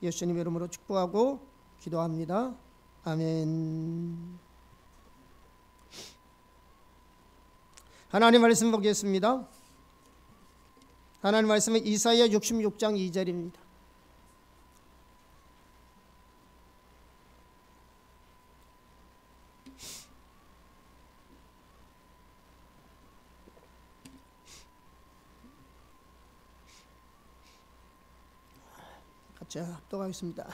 예수님 이름으로 축복하고 기도합니다. 아멘. 하나님 말씀 보겠습니다. 하나님 말씀은 이사야 66장 2절입니다. 같이 합독하겠습니다.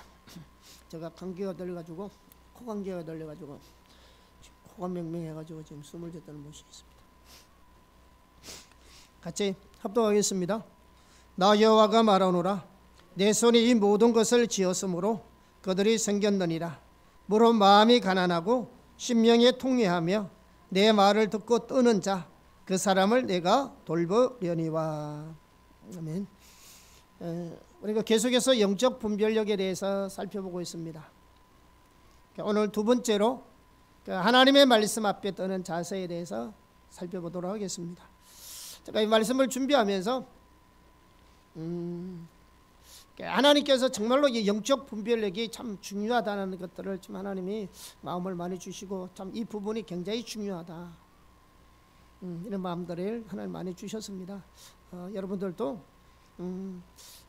제가 감기가 걸려가지고 코감기가 걸려가지고 코가 맹맹해가지고 지금 숨을 제대로 못 쉬겠습니다. 같이 합독하겠습니다. 나 여호와가 말하노라. 내 손이 이 모든 것을 지었으므로 그들이 생겼느니라. 무릇 마음이 가난하고 심령이 통회하며 내 말을 듣고 뜨는 자 그 사람을 내가 돌보려니와. 아멘. 우리가 계속해서 영적 분별력에 대해서 살펴보고 있습니다. 오늘 두 번째로 하나님의 말씀 앞에 뜨는 자세에 대해서 살펴보도록 하겠습니다. 제가 이 말씀을 준비하면서 하나님께서 정말로 이 영적 분별력이 참 중요하다는 것들을 좀 하나님이 마음을 많이 주시고 참 이 부분이 굉장히 중요하다, 이런 마음들을 하나님 많이 주셨습니다. 여러분들도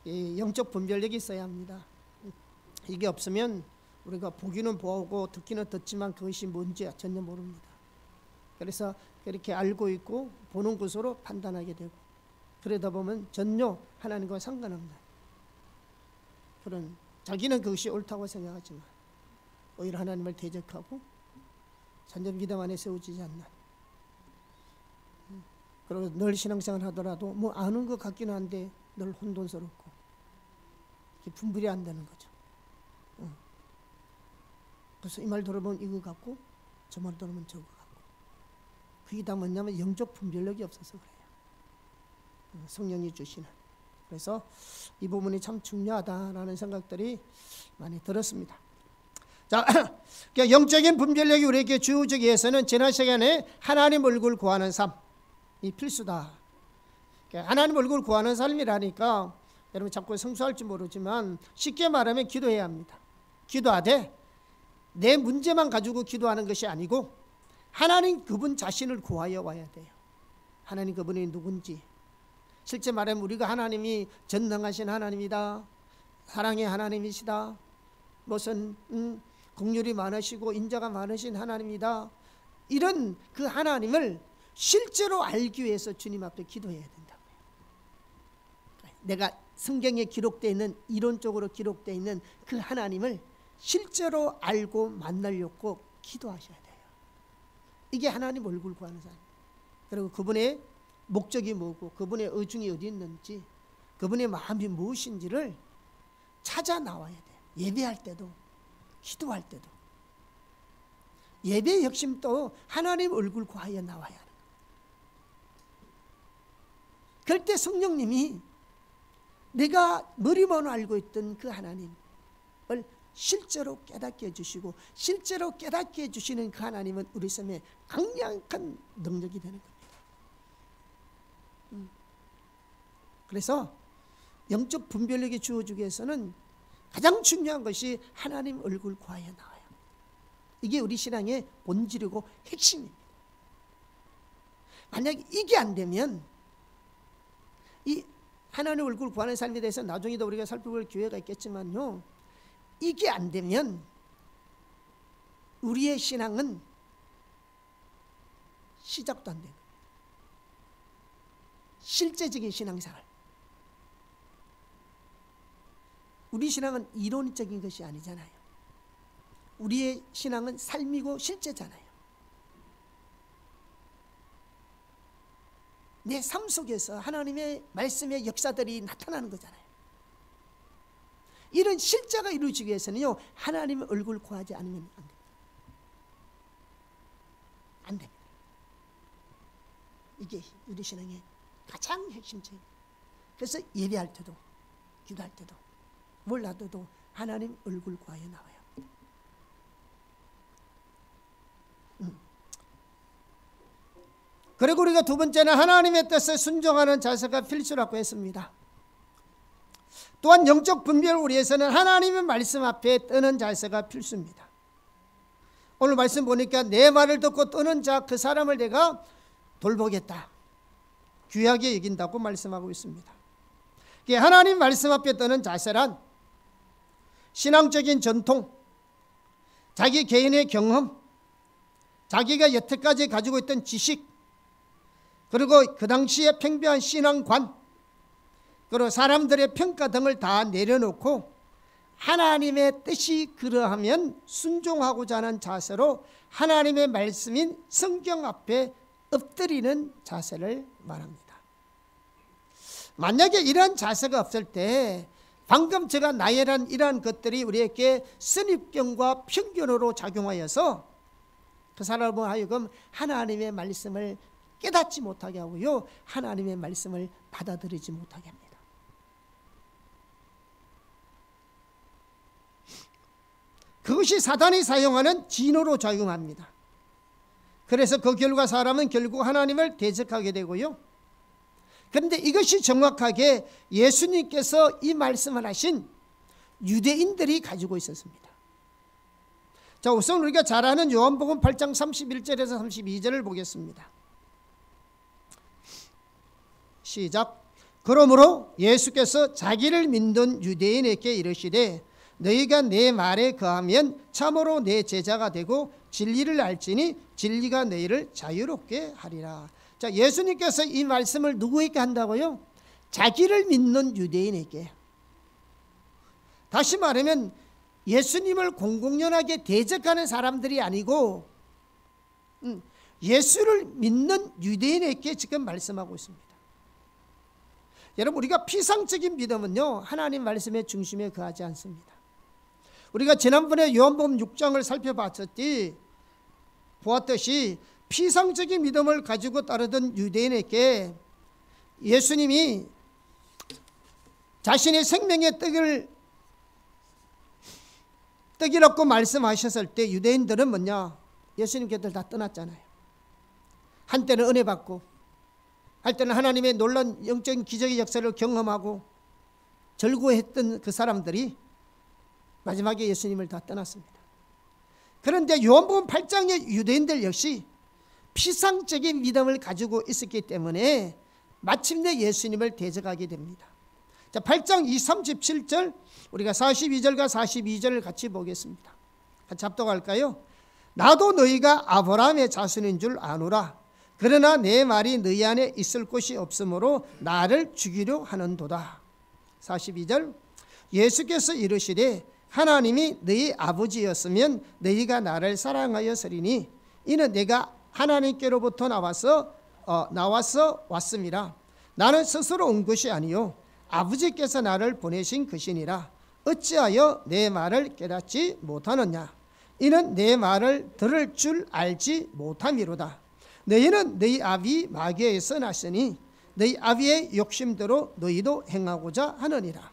이 영적 분별력이 있어야 합니다. 이게 없으면 우리가 보기는 보고 듣기는 듣지만 그것이 뭔지 전혀 모릅니다. 그래서 그렇게 알고 있고 보는 것으로 판단하게 되고, 그러다 보면 전혀 하나님과 상관없는 그런, 자기는 그것이 옳다고 생각하지만 오히려 하나님을 대적하고 전혀 믿음 안에 세워지지 않는, 그리고 늘 신앙생활 하더라도 뭐 아는 것 같기는 한데 늘 혼돈스럽고 분별이 안 되는 거죠. 그래서 이 말 들어보면 이거 같고 저 말 들으면 저거 같고, 그게 다 뭐냐면 영적 분별력이 없어서 그래요. 성령이 주시는. 그래서 이 부분이 참 중요하다라는 생각들이 많이 들었습니다. 자, 영적인 분별력이 우리에게 주어지기 위해서는 지난 시간에 하나님 얼굴 구하는 삶, 이 필수다. 하나님 얼굴 구하는 삶이라니까 여러분 자꾸 생소할지 모르지만 쉽게 말하면 기도해야 합니다. 기도하되 내 문제만 가지고 기도하는 것이 아니고 하나님 그분 자신을 구하여 와야 돼요. 하나님 그분이 누군지, 실제 말하면 우리가 하나님이 전능하신 하나님이다, 사랑의 하나님이시다, 무슨 긍휼이 많으시고 인자가 많으신 하나님이다, 이런 그 하나님을 실제로 알기 위해서 주님 앞에 기도해야 된다고요. 내가 성경에 기록되어 있는, 이론적으로 기록되어 있는 그 하나님을 실제로 알고 만나려고 기도하셔야 돼요. 이게 하나님 얼굴 구하는 사람. 그리고 그분의 목적이 뭐고 그분의 의중이 어디 있는지, 그분의 마음이 무엇인지를 찾아 나와야 돼요. 예배할 때도 기도할 때도. 예배의 핵심도 하나님 얼굴 구하여 나와야 하는 거예요. 그럴 때 성령님이 내가 머리만 알고 있던 그 하나님을 실제로 깨닫게 해주시고, 실제로 깨닫게 해주시는 그 하나님은 우리 삶에 강력한 능력이 되는 겁니다. 그래서 영적 분별력이 주어지기 위해서는 가장 중요한 것이 하나님 얼굴 구하여 나와요. 이게 우리 신앙의 본질이고 핵심입니다. 만약에 이게 안 되면, 이 하나님 얼굴 구하는 삶에 대해서 나중에도 우리가 살펴볼 기회가 있겠지만요, 이게 안 되면 우리의 신앙은 시작도 안 돼요. 실제적인 신앙생활. 우리 신앙은 이론적인 것이 아니잖아요. 우리의 신앙은 삶이고 실제잖아요. 내 삶 속에서 하나님의 말씀의 역사들이 나타나는 거잖아요. 이런 실제가 이루어지기 위해서는요, 하나님의 얼굴 구하지 않으면 안 됩니다. 안 됩니다. 이게 우리 신앙의 가장 핵심적인. 그래서 예배할 때도 기도할 때도 뭘 놔둬도 하나님 얼굴 구하여 나와요. 그리고 우리가 두 번째는 하나님의 뜻에 순종하는 자세가 필수라고 했습니다. 또한 영적 분별을 위해서는 하나님의 말씀 앞에 뜨는 자세가 필수입니다. 오늘 말씀 보니까 내 말을 듣고 뜨는 자 그 사람을 내가 돌보겠다, 귀하게 여긴다고 말씀하고 있습니다. 하나님 말씀 앞에 뜨는 자세란 신앙적인 전통, 자기 개인의 경험, 자기가 여태까지 가지고 있던 지식, 그리고 그 당시에 팽배한 신앙관, 그리고 사람들의 평가 등을 다 내려놓고 하나님의 뜻이 그러하면 순종하고자 하는 자세로 하나님의 말씀인 성경 앞에 엎드리는 자세를 말합니다. 만약에 이러한 자세가 없을 때 방금 제가 나열한 이러한 것들이 우리에게 선입견과 편견으로 작용하여서 그 사람을 하여금 하나님의 말씀을 깨닫지 못하게 하고요, 하나님의 말씀을 받아들이지 못하게 합니다. 그것이 사단이 사용하는 진호로 작용합니다. 그래서 그 결과 사람은 결국 하나님을 대적하게 되고요. 그런데 이것이 정확하게 예수님께서 이 말씀을 하신 유대인들이 가지고 있었습니다. 자, 우선 우리가 잘 아는 요한복음 8장 31절에서 32절을 보겠습니다. 시작. 그러므로 예수께서 자기를 믿는 유대인에게 이르시되 너희가 내 말에 거하면 참으로 내 제자가 되고 진리를 알지니 진리가 너희를 자유롭게 하리라. 자, 예수님께서 이 말씀을 누구에게 한다고요? 자기를 믿는 유대인에게. 다시 말하면 예수님을 공공연하게 대적하는 사람들이 아니고 예수를 믿는 유대인에게 지금 말씀하고 있습니다. 여러분, 우리가 피상적인 믿음은요, 하나님 말씀의 중심에 거하지 않습니다. 우리가 지난번에 요한복음 6장을 보았듯이 피상적인 믿음을 가지고 따르던 유대인에게 예수님이 자신의 생명의 떡이라고 말씀하셨을 때 유대인들은 뭐냐? 예수님께들 다 떠났잖아요. 한때는 은혜 받고, 한때는 하나님의 놀라운 영적인 기적의 역사를 경험하고 절구했던 그 사람들이 마지막에 예수님을 다 떠났습니다. 그런데 요한복음 8장의 유대인들 역시 피상적인 믿음을 가지고 있었기 때문에 마침내 예수님을 대적하게 됩니다. 자, 8장 37절, 우리가 42절과 42절을 같이 보겠습니다. 같이 합독할까요? 나도 너희가 아브라함의 자손인 줄 아노라. 그러나 내 말이 너희 안에 있을 곳이 없으므로 나를 죽이려 하는도다. 42절, 예수께서 이르시되 하나님이 너희 아버지였으면 너희가 나를 사랑하였으리니 이는 내가 하나님께로부터 나와서 왔음이라. 나는 스스로 온 것이 아니요 아버지께서 나를 보내신 것이니라. 어찌하여 내 말을 깨닫지 못하느냐? 이는 내 말을 들을 줄 알지 못함이로다. 너희는 너희 아비 마귀에서 났으니 너희 아비의 욕심대로 너희도 행하고자 하느니라.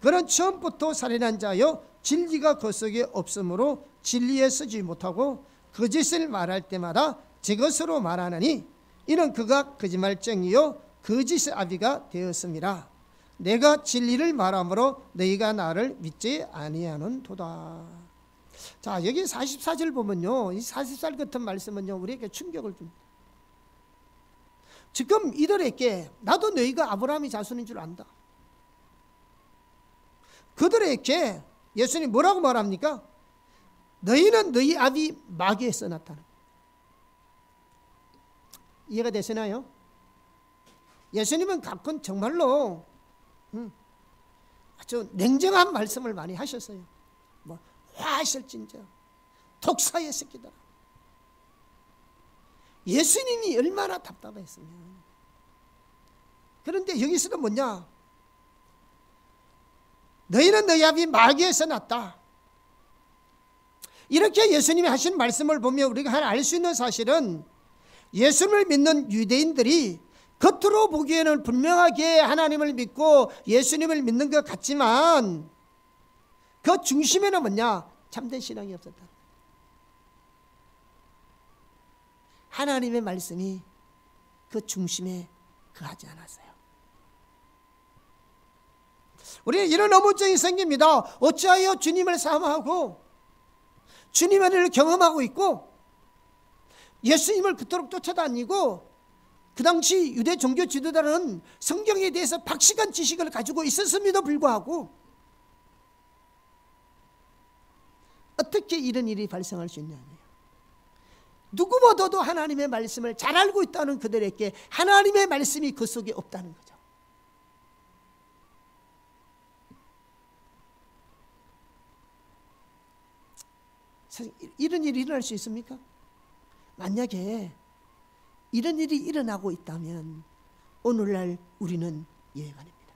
그는 처음부터 살인한 자여 진리가 그 속에 없으므로 진리에 서지 못하고 거짓을 말할 때마다 제 것으로 말하느니 이는 그가 거짓말쟁이요 거짓의 아비가 되었음이라. 내가 진리를 말함으로 너희가 나를 믿지 아니하는도다. 자, 여기 44절 보면요, 이 44절 같은 말씀은요 우리에게 충격을 줍니다. 지금 이들에게 나도 너희가 아브라함의 자손인 줄 안다. 그들에게 예수님 뭐라고 말합니까? 너희는 너희 아비 마귀에서 나타나. 이해가 되시나요? 예수님은 가끔 정말로 아주 냉정한 말씀을 많이 하셨어요. 뭐 화하실진저 독사의 새끼들아. 예수님이 얼마나 답답했으면. 그런데 여기서는 뭐냐? 너희는 너희 아비 마귀에서 났다. 이렇게 예수님이 하신 말씀을 보면 우리가 하나 알 수 있는 사실은 예수님을 믿는 유대인들이 겉으로 보기에는 분명하게 하나님을 믿고 예수님을 믿는 것 같지만 그 중심에는 뭐냐? 참된 신앙이 없었다. 하나님의 말씀이 그 중심에 거하지 않았어요. 우리는 이런 어물증이 생깁니다. 어찌하여 주님을 사모하고 주님의 은혜를 경험하고 있고 예수님을 그토록 쫓아다니고 그 당시 유대 종교 지도자는 성경에 대해서 박식한 지식을 가지고 있었음에도 불구하고 어떻게 이런 일이 발생할 수 있냐고요. 누구보다도 하나님의 말씀을 잘 알고 있다는 그들에게 하나님의 말씀이 그 속에 없다는 거죠. 이런 일이 일어날 수 있습니까? 만약에 이런 일이 일어나고 있다면 오늘날 우리는 예외가 아닙니다.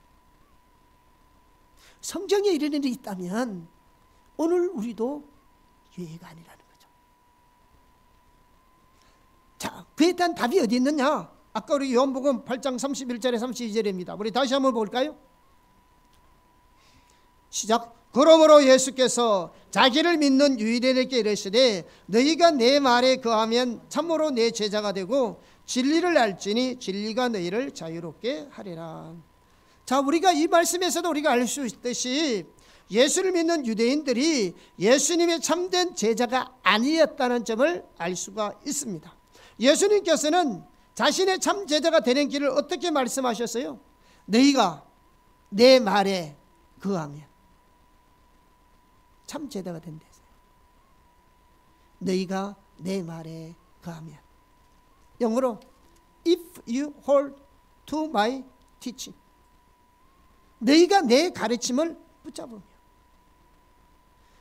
성경에 이런 일이 있다면 오늘 우리도 예외가 아니라는 거죠. 자, 그에 대한 답이 어디 있느냐? 아까 우리 요한복음 8장 31절에 32절입니다. 우리 다시 한번 볼까요? 시작. 그러므로 예수께서 자기를 믿는 유대인에게 이르시되 너희가 내 말에 거하면 참으로 내 제자가 되고 진리를 알지니 진리가 너희를 자유롭게 하리라. 자, 우리가 이 말씀에서도 우리가 알 수 있듯이 예수를 믿는 유대인들이 예수님의 참된 제자가 아니었다는 점을 알 수가 있습니다. 예수님께서는 자신의 참 제자가 되는 길을 어떻게 말씀하셨어요? 너희가 내 말에 거하면 참 제자가 된대요. 너희가 내 말에 거하면, 영어로 If you hold to my teaching, 너희가 내 가르침을 붙잡으면.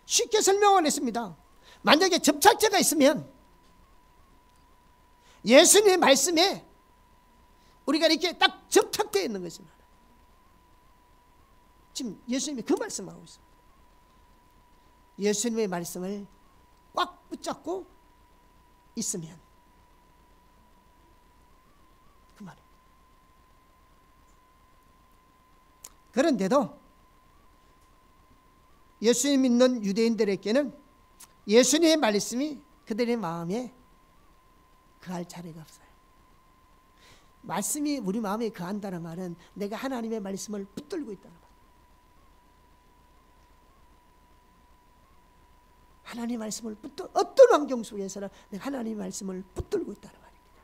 쉽게 설명을 했습니다. 만약에 접착제가 있으면 예수님의 말씀에 우리가 이렇게 딱 접착되어 있는 것입니다. 지금 예수님이 그 말씀하고 있습니다. 예수님의 말씀을 꽉 붙잡고 있으면 그 말입니다. 그런데도 예수님 믿는 유대인들에게는 예수님의 말씀이 그들의 마음에 거할 자리가 없어요. 말씀이 우리 마음에 거한다는 말은 내가 하나님의 말씀을 붙들고 있다는 말. 하나님의 말씀을 어떤 환경 속에서나 내가 하나님의 말씀을 붙들고 있다는 말입니다.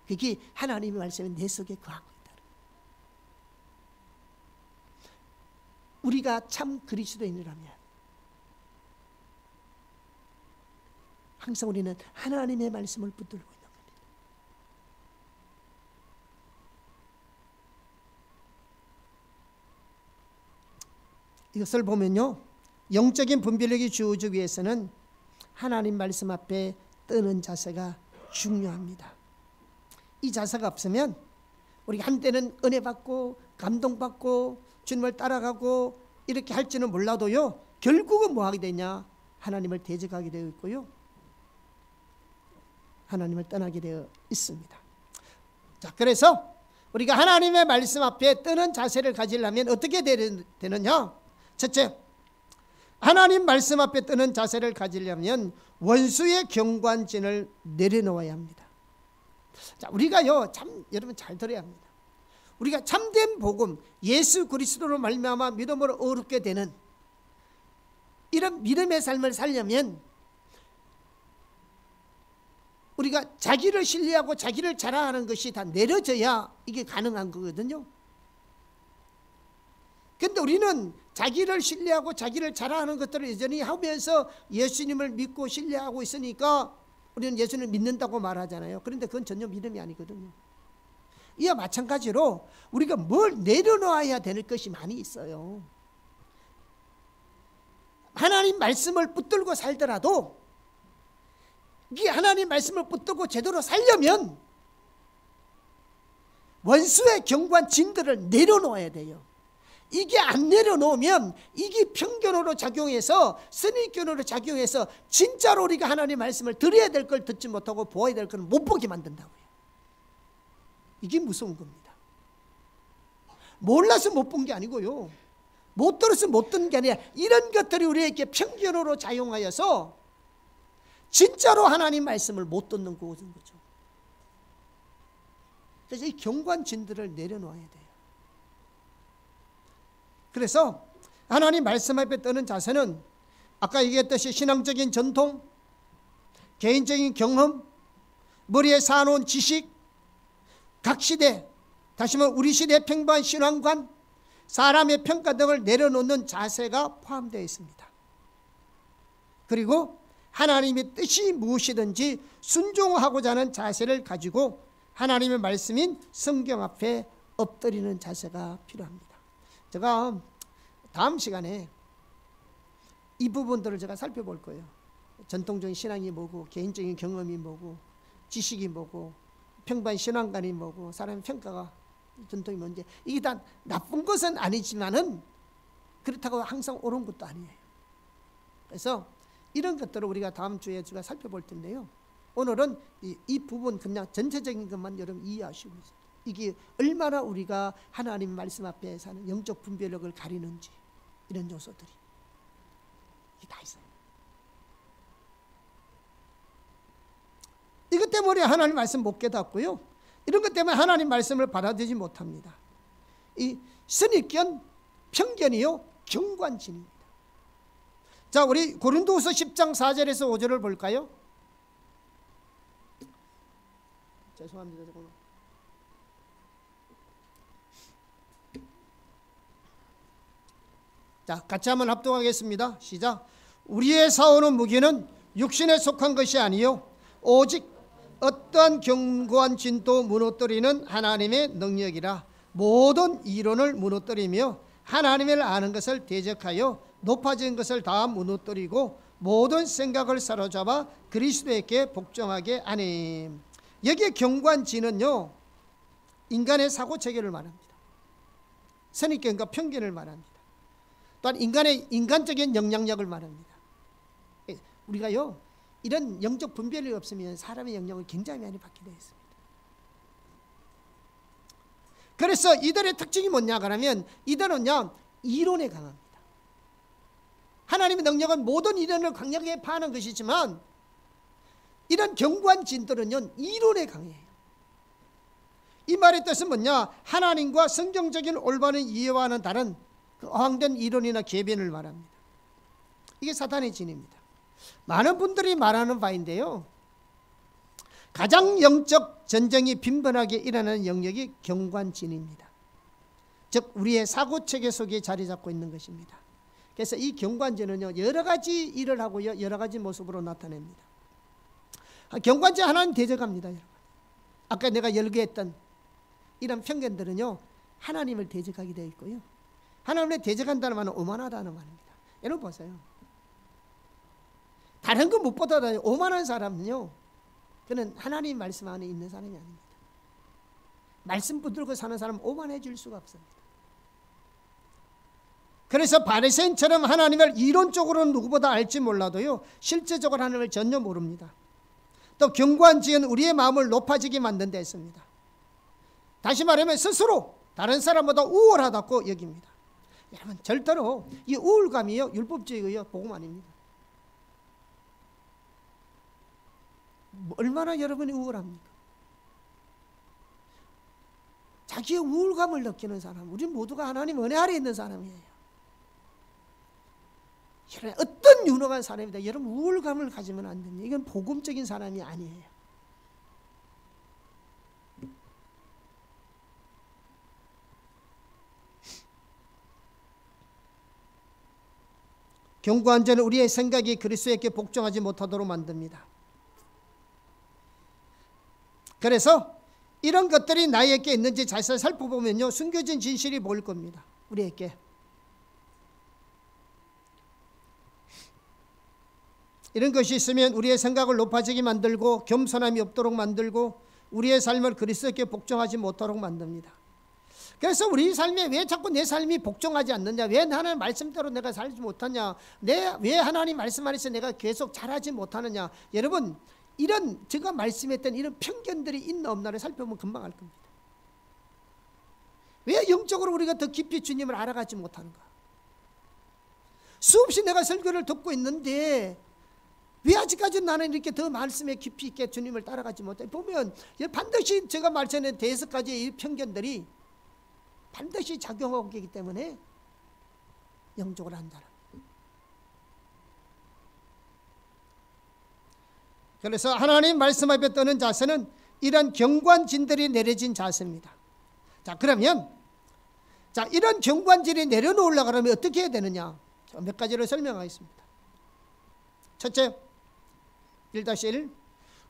그게 하나님의 말씀이 내 속에 거하고 있다는 거예요. 우리가 참 그리스도인이라면 항상 우리는 하나님의 말씀을 붙들고 있는 겁니다. 이것을 보면요, 영적인 분별력이 주어지기 위해서는 하나님 말씀 앞에 뜨는 자세가 중요합니다. 이 자세가 없으면 우리가 한때는 은혜 받고 감동받고 주님을 따라가고 이렇게 할지는 몰라도요, 결국은 뭐 하게 되냐? 하나님을 대적하게 되어 있고요, 하나님을 떠나게 되어 있습니다. 자, 그래서 우리가 하나님의 말씀 앞에 뜨는 자세를 가지려면 어떻게 되느냐? 첫째, 하나님 말씀 앞에 뜨는 자세를 가지려면 원수의 경관진을 내려놓아야 합니다. 자, 우리가요, 참 여러분 잘 들어야 합니다. 우리가 참된 복음, 예수 그리스도로 말미암아 믿음으로 어렵게 되는 이런 믿음의 삶을 살려면 우리가 자기를 신뢰하고 자기를 자랑하는 것이 다 내려져야 이게 가능한 거거든요. 그런데 우리는 자기를 신뢰하고 자기를 자랑하는 것들을 여전히 하면서 예수님을 믿고 신뢰하고 있으니까 우리는 예수님을 믿는다고 말하잖아요. 그런데 그건 전혀 믿음이 아니거든요. 이와 마찬가지로 우리가 뭘 내려놓아야 될 것이 많이 있어요. 하나님 말씀을 붙들고 살더라도 이 하나님 말씀을 붙들고 제대로 살려면 원수의 경관진들을 내려놓아야 돼요. 이게 안 내려놓으면 이게 편견으로 작용해서 선입견으로 작용해서 진짜로 우리가 하나님 말씀을 들어야 될 걸 듣지 못하고 보아야 될 걸 못 보게 만든다고요. 이게 무서운 겁니다. 몰라서 못 본 게 아니고요, 못 들어서 못 듣는 게 아니라 이런 것들이 우리에게 편견으로 작용하여서 진짜로 하나님 말씀을 못 듣는 거죠. 그래서 이 경관진들을 내려놓아야 돼요. 그래서 하나님 말씀 앞에 떠는 자세는 아까 얘기했듯이 신앙적인 전통, 개인적인 경험, 머리에 쌓아놓은 지식, 각 시대, 다시 말해 우리 시대의 평범한 신앙관, 사람의 평가 등을 내려놓는 자세가 포함되어 있습니다. 그리고 하나님의 뜻이 무엇이든지 순종하고자 하는 자세를 가지고 하나님의 말씀인 성경 앞에 엎드리는 자세가 필요합니다. 제가 다음 시간에 이 부분들을 제가 살펴볼 거예요. 전통적인 신앙이 뭐고, 개인적인 경험이 뭐고, 지식이 뭐고, 평범한 신앙관이 뭐고, 사람의 평가가 전통이 뭔지, 이게 다 나쁜 것은 아니지만은 그렇다고 항상 옳은 것도 아니에요. 그래서 이런 것들을 우리가 다음 주에 제가 살펴볼 텐데요. 오늘은 이 부분 그냥 전체적인 것만 여러분 이해하시고 있어요. 이게 얼마나 우리가 하나님 말씀 앞에 사는 영적 분별력을 가리는지, 이런 요소들이 이게 다 있어요. 이것 때문에 하나님 말씀 못 깨닫고요, 이런 것 때문에 하나님 말씀을 받아들이지 못합니다. 이 선입견, 편견이요 경관진입니다. 자, 우리 고린도후서 10장 4절에서 5절을 볼까요? 죄송합니다. 잠깐만. 자, 같이 한번 합동하겠습니다. 시작. 우리의 싸우는 무기는 육신에 속한 것이 아니요 오직 어떠한 견고한 진도 무너뜨리는 하나님의 능력이라. 모든 이론을 무너뜨리며 하나님을 아는 것을 대적하여 높아진 것을 다 무너뜨리고 모든 생각을 사로잡아 그리스도에게 복종하게 하니. 여기에 경관진은요 인간의 사고체계를 말합니다. 선입견과 편견을 말합니다. 또한 인간의 인간적인 영향력을 말합니다. 우리가요 이런 영적 분별이 없으면 사람의 영향을 굉장히 많이 받게 되어 있습니다. 그래서 이들의 특징이 뭐냐 그러면 이들은요 이론에 강합니다. 하나님의 능력은 모든 이론을 강력하게 파하는 것이지만 이런 견고한 진들은요 이론에 강해요. 이 말의 뜻은 뭐냐, 하나님과 성경적인 올바른 이해와는 다른 그 어항된 이론이나 계변을 말합니다. 이게 사탄의 진입니다. 많은 분들이 말하는 바인데요, 가장 영적 전쟁이 빈번하게 일어나는 영역이 경관진입니다. 즉 우리의 사고체계 속에 자리 잡고 있는 것입니다. 그래서 이 경관진은요 여러 가지 일을 하고요 여러 가지 모습으로 나타냅니다. 경관진 하나님 대적합니다. 여러분, 아까 내가 열거했던 이런 편견들은요 하나님을 대적하게 되어 있고요, 하나님을 대적한다는 말은 오만하다는 말입니다. 여러분 보세요. 다른 거 무엇보다 오만한 사람은요 그는 하나님 말씀 안에 있는 사람이 아닙니다. 말씀 붙들고 사는 사람은 오만해질 수가 없습니다. 그래서 바리새인처럼 하나님을 이론적으로는 누구보다 알지 몰라도요 실제적으로 하나님을 전혀 모릅니다. 또 경관지은 우리의 마음을 높아지게 만든 데 있습니다. 다시 말하면 스스로 다른 사람보다 우월하다고 여깁니다. 여러분 절대로 이 우울감이요 율법주의고요 복음 아닙니다. 얼마나 여러분이 우울합니까? 자기의 우울감을 느끼는 사람, 우리 모두가 하나님 은혜 아래 있는 사람이에요. 여러분 어떤 유능한 사람이다 여러분 우울감을 가지면 안 됩니다. 이건 복음적인 사람이 아니에요. 견고한 자는 우리의 생각이 그리스도에게 복종하지 못하도록 만듭니다. 그래서 이런 것들이 나에게 있는지 자세히 살펴보면요 숨겨진 진실이 보일 겁니다. 우리에게 이런 것이 있으면 우리의 생각을 높아지게 만들고 겸손함이 없도록 만들고 우리의 삶을 그리스도께 복종하지 못하도록 만듭니다. 그래서 우리 삶에 왜 자꾸 내 삶이 복종하지 않느냐, 왜 하나님 말씀대로 내가 살지 못하냐, 왜 하나님 말씀 안에서 내가 계속 잘하지 못하느냐. 여러분 이런 제가 말씀했던 이런 편견들이 있나 없나를 살펴보면 금방 알 겁니다. 왜 영적으로 우리가 더 깊이 주님을 알아가지 못하는가. 수없이 내가 설교를 듣고 있는데 왜 아직까지 나는 이렇게 더 말씀에 깊이 있게 주님을 따라가지 못해. 보면 반드시 제가 말씀에 대해서까지의 이 편견들이 반드시 작용하고 있기 때문에 영적으로 한 사람. 그래서 하나님 말씀 앞에 떠는 자세는 이런 경관진들이 내려진 자세입니다. 자, 그러면 이런 경관진이 내려놓으려고 하면 어떻게 해야 되느냐? 몇 가지를 설명하겠습니다. 첫째, 1-1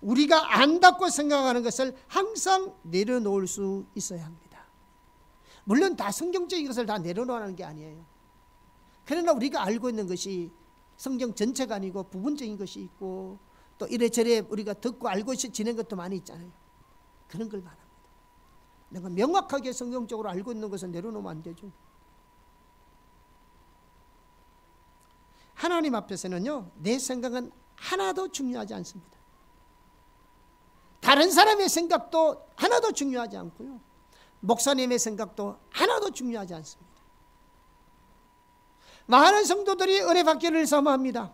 우리가 안다고 생각하는 것을 항상 내려놓을 수 있어야 합니다. 물론 다 성경적인 것을 다 내려놓으라는 게 아니에요. 그러나 우리가 알고 있는 것이 성경 전체가 아니고 부분적인 것이 있고 또 이래저래 우리가 듣고 알고 지낸 것도 많이 있잖아요. 그런 걸 말합니다. 내가 명확하게 성경적으로 알고 있는 것은 내려놓으면 안 되죠. 하나님 앞에서는요, 내 생각은 하나도 중요하지 않습니다. 다른 사람의 생각도 하나도 중요하지 않고요, 목사님의 생각도 하나도 중요하지 않습니다. 많은 성도들이 은혜 받기를 사모합니다.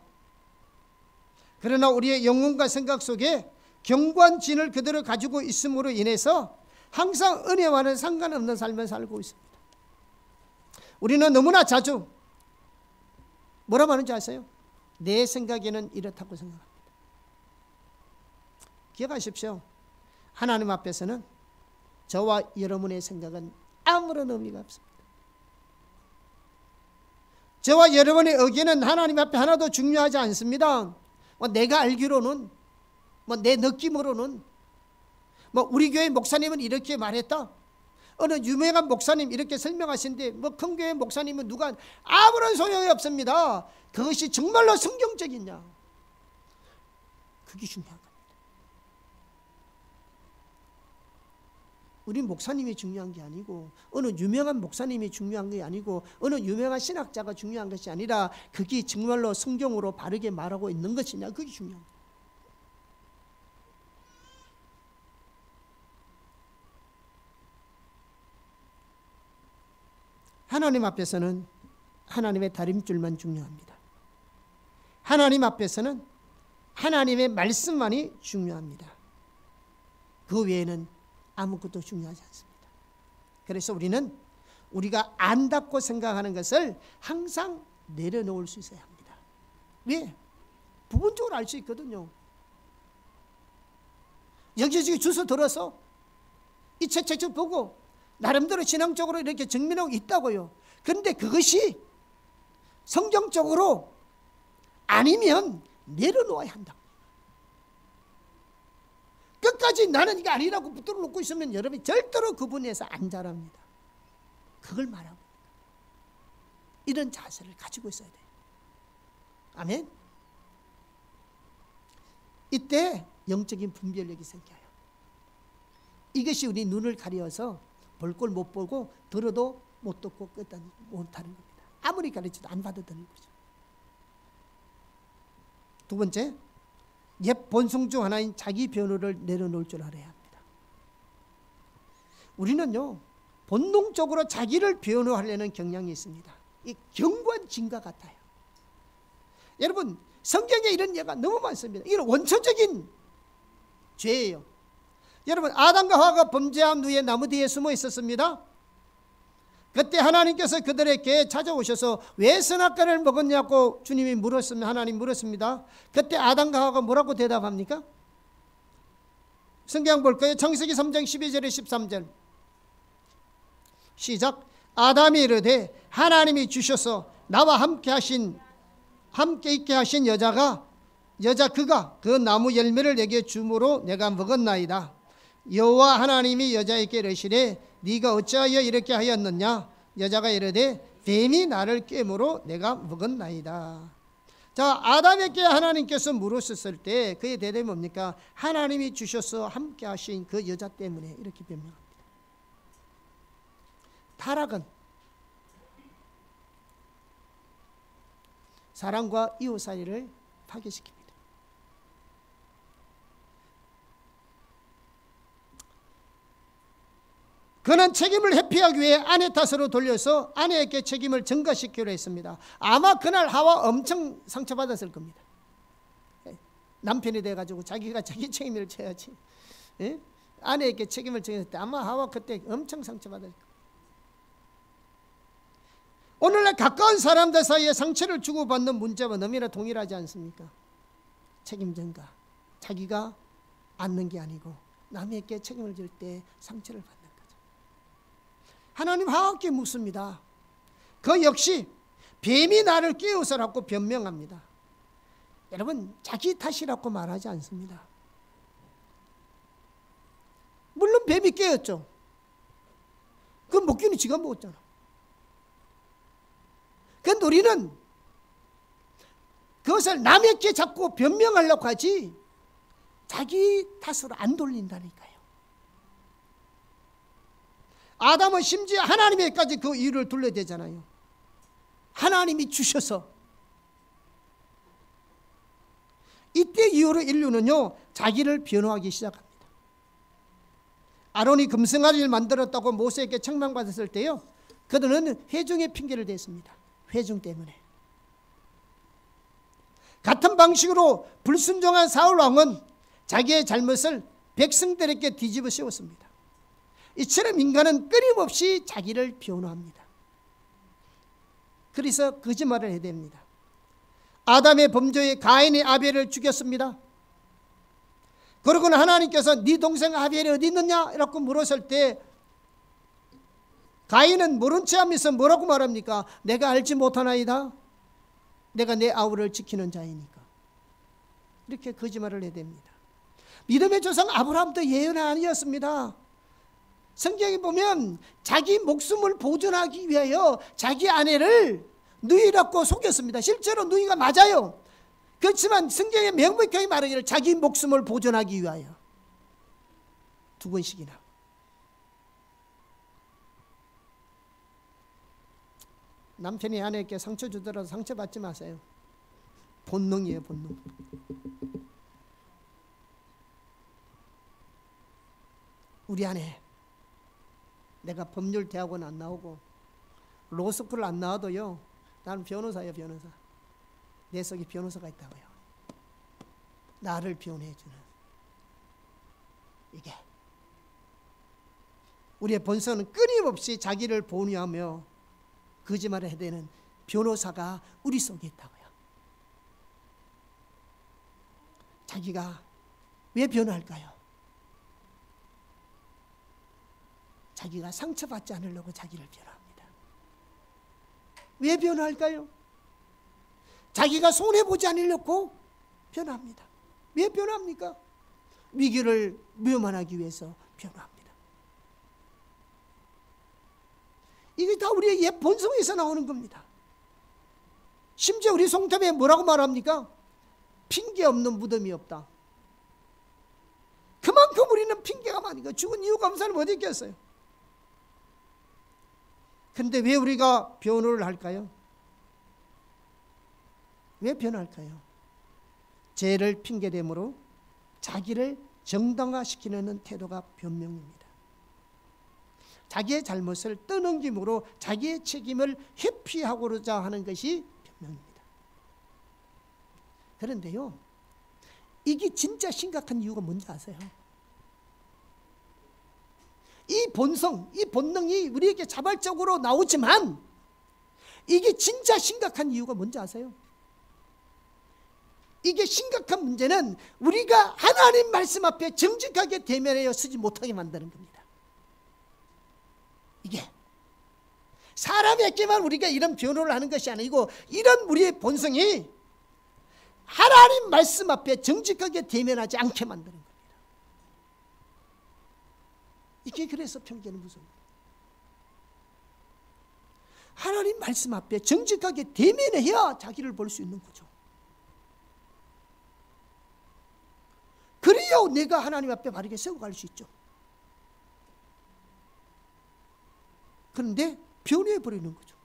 그러나 우리의 영혼과 생각 속에 경관진을 그대로 가지고 있음으로 인해서 항상 은혜와는 상관없는 삶을 살고 있습니다. 우리는 너무나 자주 뭐라고 하는지 아세요? 내 생각에는 이렇다고 생각합니다. 기억하십시오. 하나님 앞에서는 저와 여러분의 생각은 아무런 의미가 없습니다. 저와 여러분의 의견은 하나님 앞에 하나도 중요하지 않습니다. 내가 알기로는, 내 느낌으로는, 우리 교회 목사님은 이렇게 말했다, 어느 유명한 목사님 이렇게 설명하신데 큰 교회 목사님은 누가, 아무런 소용이 없습니다. 그것이 정말로 성경적이냐, 그게 중요한 겁니다. 우리 목사님이 중요한 게 아니고, 어느 유명한 목사님이 중요한 게 아니고, 어느 유명한 신학자가 중요한 것이 아니라 그게 정말로 성경으로 바르게 말하고 있는 것이냐, 그게 중요한 거예요. 하나님 앞에서는 하나님의 다림줄만 중요합니다. 하나님 앞에서는 하나님의 말씀만이 중요합니다. 그 외에는 아무것도 중요하지 않습니다. 그래서 우리는 우리가 안다고 생각하는 것을 항상 내려놓을 수 있어야 합니다. 왜? 부분적으로 알 수 있거든요. 여기저기 주소 들어서 이 책 보고 나름대로 신앙적으로 이렇게 증명하고 있다고요. 그런데 그것이 성경적으로 아니면 내려놓아야 한다. 끝까지 나는 이게 아니라고 붙들어 놓고 있으면 여러분이 절대로 그 분야에서 안 자랍니다. 그걸 말하고 이런 자세를 가지고 있어야 돼요. 아멘. 이때 영적인 분별력이 생겨요. 이것이 우리 눈을 가려서 볼 걸 못 보고 들어도 못 듣고 못하는 겁니다. 아무리 가르쳐도 안 받아들이는 거죠. 두 번째, 옛 본성 중 하나인 자기 변호를 내려놓을 줄 알아야 합니다. 우리는요, 본능적으로 자기를 변호하려는 경향이 있습니다. 이 경관진과 같아요. 여러분, 성경에 이런 예가 너무 많습니다. 이건 원초적인 죄예요. 여러분, 아담과 하와가 범죄한 후에 나무 뒤에 숨어 있었습니다. 그때 하나님께서 그들에게 찾아오셔서 왜 선악과를 먹었냐고 주님이 물었으면 하나님 물었습니다. 그때 아담과 하와가 뭐라고 대답합니까? 성경 볼까요? 창세기 3장 12절에 13절 시작. 아담이 이르되 하나님이 주셔서 나와 함께 있게 하신 여자 그가 그 나무 열매를 내게 주므로 내가 먹었나이다. 여호와 하나님이 여자에게 이르시되 네가 어찌하여 이렇게 하였느냐? 여자가 이르되 뱀이 나를 꿰므로 내가 먹었나이다. 자, 아담에게 하나님께서 물으셨을 때 그의 대답이 뭡니까? 하나님이 주셔서 함께 하신 그 여자 때문에 이렇게 변명합니다. 타락은 사랑과 이웃 사이를 파괴시킵니다. 그는 책임을 회피하기 위해 아내 탓으로 돌려서 아내에게 책임을 전가시키려 했습니다. 아마 그날 하와 엄청 상처받았을 겁니다. 남편이 돼가지고 자기가 자기 책임을 져야지. 아내에게 책임을 전했을 때 아마 하와 그때 엄청 상처받았을 겁니다. 오늘날 가까운 사람들 사이에 상처를 주고받는 문제와 너무나 동일하지 않습니까? 책임 전가. 자기가 안는 게 아니고 남에게 책임을 질 때 상처를 받는 거죠. 하나님 화학게 묻습니다. 그 역시 뱀이 나를 깨워서라고 변명합니다. 여러분, 자기 탓이라고 말하지 않습니다. 물론 뱀이 깨웠죠. 그 먹기는 지가 먹었잖아. 그런데 우리는 그것을 남에게 자꾸 변명하려고 하지 자기 탓으로 안 돌린다니까요. 아담은 심지어 하나님에게까지 그 이유를 둘러대잖아요. 하나님이 주셔서. 이때 이후로 인류는요, 자기를 변호하기 시작합니다. 아론이 금승아리를 만들었다고 모세에게 책망받았을 때요, 그들은 회중의 핑계를 댔습니다. 회중 때문에. 같은 방식으로 불순종한 사울 왕은 자기의 잘못을 백성들에게 뒤집어 씌웠습니다. 이처럼 인간은 끊임없이 자기를 변호합니다. 그래서 거짓말을 해야 됩니다. 아담의 범죄에 가인이 아벨을 죽였습니다. 그러고는 하나님께서 네 동생 아벨이 어디 있느냐? 라고 물었을 때 가인은 모른 체 하면서 뭐라고 말합니까? 내가 알지 못하나이다. 내가 내 아우를 지키는 자이니까. 이렇게 거짓말을 해야 됩니다. 믿음의 조상 아브라함도 예언은 아니었습니다. 성경에 보면 자기 목숨을 보존하기 위하여 자기 아내를 누이라고 속였습니다. 실제로 누이가 맞아요. 그렇지만 성경에 명백하게 말하기를 자기 목숨을 보존하기 위하여 2번씩이나. 남편이 아내에게 상처 주더라도 상처받지 마세요. 본능이에요, 본능. 우리 아내, 내가 법률대학원 안 나오고 로스쿨 안 나와도요, 나는 변호사예요, 변호사. 내 속에 변호사가 있다고요. 나를 변호해주는. 이게 우리의 본성은 끊임없이 자기를 본유하며 거짓말을 해야 되는 변호사가 우리 속에 있다고요. 자기가 왜 변호할까요? 자기가 상처받지 않으려고 자기를 변호합니다. 왜 변호할까요? 자기가 손해보지 않으려고 변호합니다. 왜 변호합니까? 위기를 묘만하기 위해서 변호합니다. 이게 다 우리의 옛 본성에서 나오는 겁니다. 심지어 우리 송탑에 뭐라고 말합니까? 핑계 없는 무덤이 없다. 그만큼 우리는 핑계가 많으니까 죽은 이유가 없는 사람 어디 있겠어요? 그런데 왜 우리가 변호를 할까요? 왜 변호할까요? 죄를 핑계대므로 자기를 정당화시키는 태도가 변명입니다. 자기의 잘못을 떠넘김으로 자기의 책임을 회피하고자 하는 것이 변명입니다. 그런데요, 이게 진짜 심각한 이유가 뭔지 아세요? 이 본성, 이 본능이 우리에게 자발적으로 나오지만 이게 진짜 심각한 이유가 뭔지 아세요? 이게 심각한 문제는 우리가 하나님 말씀 앞에 정직하게 대면하여 서지 못하게 만드는 겁니다. 이게 사람에게만 우리가 이런 변호를 하는 것이 아니고 이런 우리의 본성이 하나님 말씀 앞에 정직하게 대면하지 않게 만드는 겁니다. 이게 그래서 편견은 무섭니다. 하나님 말씀 앞에 정직하게 대면해야 자기를 볼 수 있는 거죠. 그래야 내가 하나님 앞에 바르게 세워갈 수 있죠. 그런데 변호해버리는 거죠.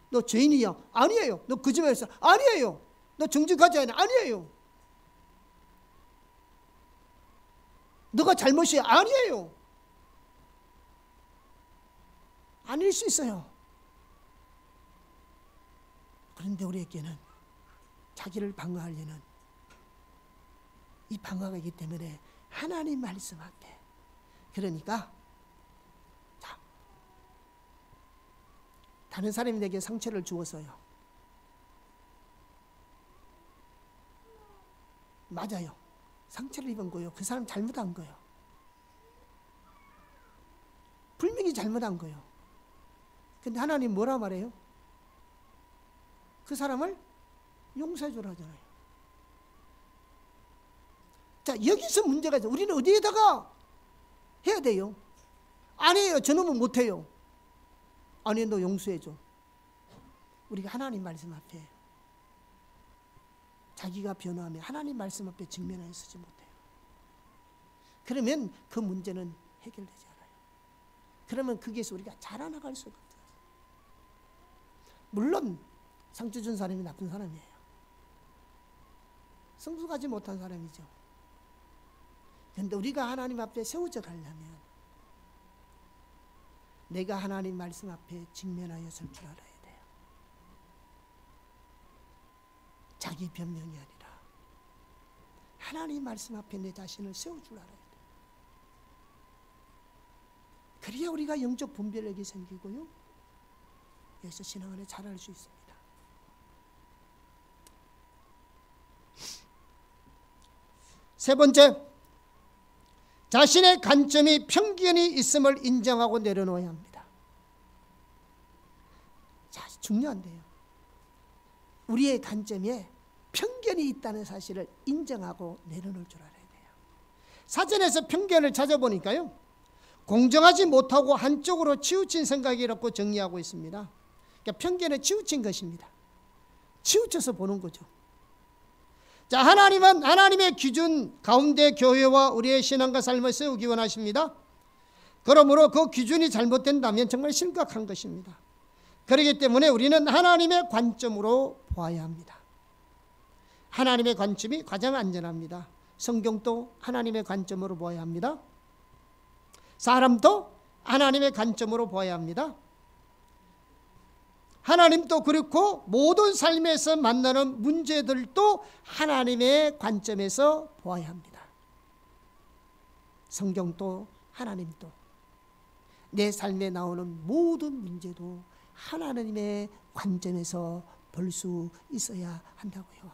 너 죄인이야? 아니에요. 너 거짓말했어? 아니에요. 너 정직하지 않아? 아니에요. 너가 잘못이야? 아니에요. 아닐 수 있어요. 그런데 우리에게는 자기를 방어하려는 이 방어가 있기 때문에 하나님 말씀 앞에, 그러니까 다른 사람이 내게 상처를 주어서요. 맞아요. 상처를 입은 거예요. 그 사람 잘못한 거예요. 분명히 잘못한 거예요. 근데 하나님 뭐라 말해요? 그 사람을 용서해 주라 하잖아요. 자, 여기서 문제가 있어요. 우리는 어디에다가 해야 돼요? 아니에요. 저놈은 못해요. 아니, 너 용서해 줘. 우리가 하나님 말씀 앞에 자기가 변화하면 하나님 말씀 앞에 직면하여 서지 못해요. 그러면 그 문제는 해결되지 않아요. 그러면 거기에서 우리가 자라나갈 수가 없어요. 물론 상처 준 사람이 나쁜 사람이에요. 성숙하지 못한 사람이죠. 그런데 우리가 하나님 앞에 세워져 가려면 내가 하나님 말씀 앞에 직면하여 설 줄 알아야 돼요. 자기 변명이 아니라 하나님 말씀 앞에 내 자신을 세울 줄 알아야 돼요. 그래야 우리가 영적 분별력이 생기고요. 여기서 신앙안에 자랄 수 있습니다. 세 번째, 자신의 관점이 편견이 있음을 인정하고 내려놓아야 합니다. 자, 중요한데요. 우리의 관점에 편견이 있다는 사실을 인정하고 내려놓을 줄 알아야 돼요. 사전에서 편견을 찾아보니까요, 공정하지 못하고 한쪽으로 치우친 생각이라고 정리하고 있습니다. 그러니까 편견에 치우친 것입니다. 치우쳐서 보는 거죠. 자, 하나님은 하나님의 기준 가운데 교회와 우리의 신앙과 삶을 세우기 원하십니다. 그러므로 그 기준이 잘못된다면 정말 심각한 것입니다. 그렇기 때문에 우리는 하나님의 관점으로 보아야 합니다. 하나님의 관점이 가장 안전합니다. 성경도 하나님의 관점으로 보아야 합니다. 사람도 하나님의 관점으로 보아야 합니다. 하나님도 그렇고 모든 삶에서 만나는 문제들도 하나님의 관점에서 보아야 합니다. 성경도 하나님도 내 삶에 나오는 모든 문제도 하나님의 관점에서 볼 수 있어야 한다고요.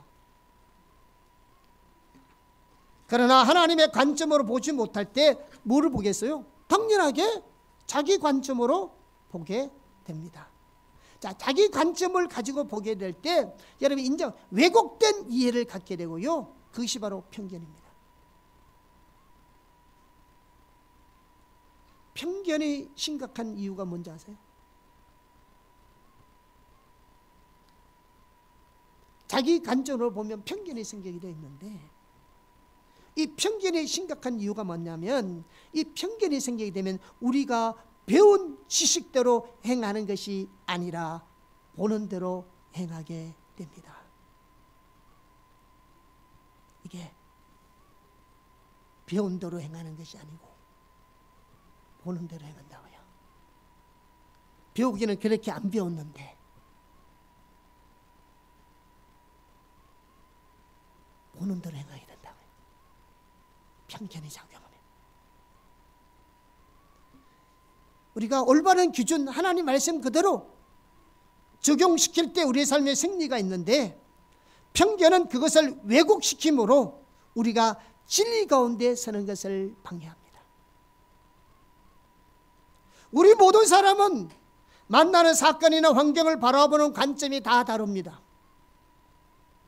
그러나 하나님의 관점으로 보지 못할 때 뭐를 보겠어요? 당연하게 자기 관점으로 보게 됩니다. 자, 자기 관점을 가지고 보게 될 때 여러분 인정 왜곡된 이해를 갖게 되고요. 그것이 바로 편견입니다. 편견이 심각한 이유가 뭔지 아세요? 자기 관점으로 보면 편견이 생기게 되어 있는데 이 편견이 심각한 이유가 뭐냐면 이 편견이 생기게 되면 우리가 배운 지식대로 행하는 것이 아니라 보는 대로 행하게 됩니다. 이게 배운 대로 행하는 것이 아니고 보는 대로 행한다고요. 배우기는 그렇게 안 배웠는데 보는 대로 행하게 된다고요. 편견이 작용하면 우리가 올바른 기준 하나님 말씀 그대로 적용시킬 때 우리의 삶에 승리가 있는데 편견은 그것을 왜곡시킴으로 우리가 진리 가운데 서는 것을 방해합니다. 우리 모든 사람은 만나는 사건이나 환경을 바라보는 관점이 다 다릅니다.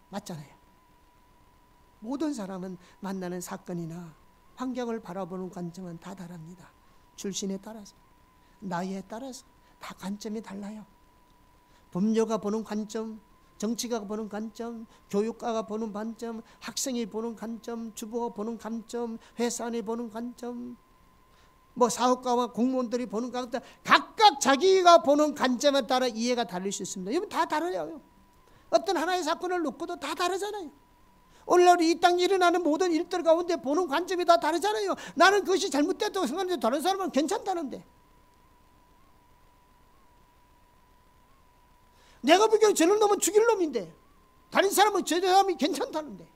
맞잖아요. 모든 사람은 만나는 사건이나 환경을 바라보는 관점은 다 다릅니다. 출신에 따라서 나이에 따라서 다 관점이 달라요. 법률가 보는 관점, 정치가가 보는 관점, 교육가가 보는 관점, 학생이 보는 관점, 주부가 보는 관점, 회사원이 보는 관점, 뭐 사업가와 공무원들이 보는 관점, 각각 자기가 보는 관점에 따라 이해가 다를 수 있습니다. 이건 다 다르요. 어떤 하나의 사건을 놓고도 다 다르잖아요. 오늘날 이 땅에 일어나는 모든 일들 가운데 보는 관점이 다 다르잖아요. 나는 그것이 잘못됐다고 생각하는데 다른 사람은 괜찮다는데. 내가 보기에는 저런 놈은 죽일 놈인데 다른 사람은 저 사람이 괜찮다는데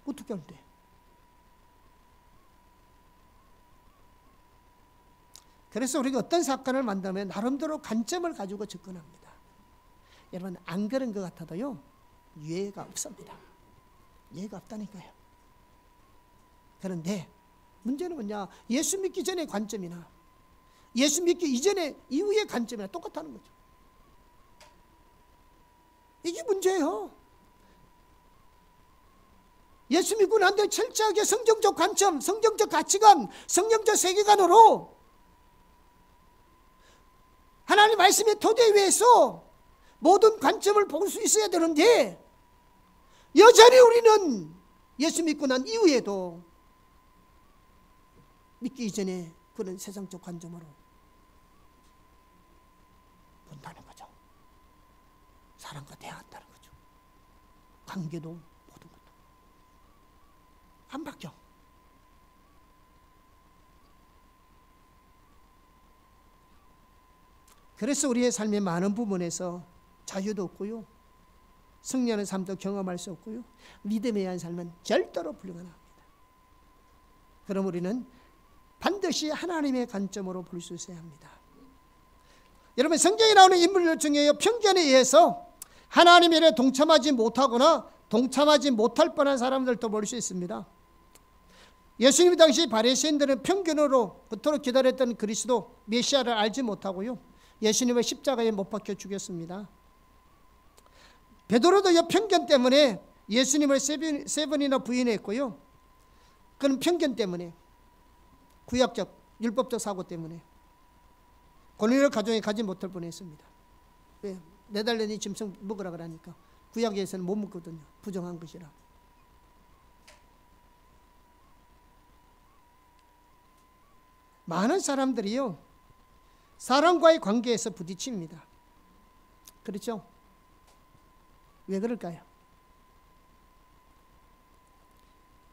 어떻게 하는데? 그래서 우리가 어떤 사건을 만들면 나름대로 관점을 가지고 접근합니다. 여러분, 안 그런 것 같아도요, 유해가 없습니다. 유해가 없다니까요. 그런데 문제는 뭐냐? 예수 믿기 전의 관점이나 예수 믿기 이전에 이후의 관점이나 똑같다는 거죠. 이게 문제예요. 예수 믿고 난 뒤에 철저하게 성경적 관점, 성경적 가치관, 성경적 세계관으로 하나님 말씀의 토대 위에서 모든 관점을 볼 수 있어야 되는데, 여전히 우리는 예수 믿고 난 이후에도 믿기 이전에 그런 세상적 관점으로 본다는 거죠. 사람과 대화한다는 거죠. 관계도 모든 것도 안 바뀌어. 그래서 우리의 삶의 많은 부분에서 자유도 없고요, 승리하는 삶도 경험할 수 없고요, 믿음에 의한 삶은 절대로 불가능합니다. 그럼 우리는 반드시 하나님의 관점으로 볼 수 있어야 합니다. 여러분, 성경에 나오는 인물들 중에 편견에 의해서 하나님의 일에 동참하지 못하거나 동참하지 못할 뻔한 사람들도 볼 수 있습니다. 예수님 당시 바리새인들은 편견으로 그토록 기다렸던 그리스도 메시아를 알지 못하고요, 예수님을 십자가에 못 박혀 죽였습니다. 베드로도 이 편견 때문에 예수님을 세 번이나 부인했고요. 그런 편견 때문에, 구약적 율법적 사고 때문에 고넬료 가정에 가지 못할 뻔했습니다. 왜? 네덜란드 짐승 먹으라 그러니까 구약에서는 못 먹거든요. 부정한 것이라. 많은 사람들이요, 사람과의 관계에서 부딪힙니다. 그렇죠? 왜 그럴까요?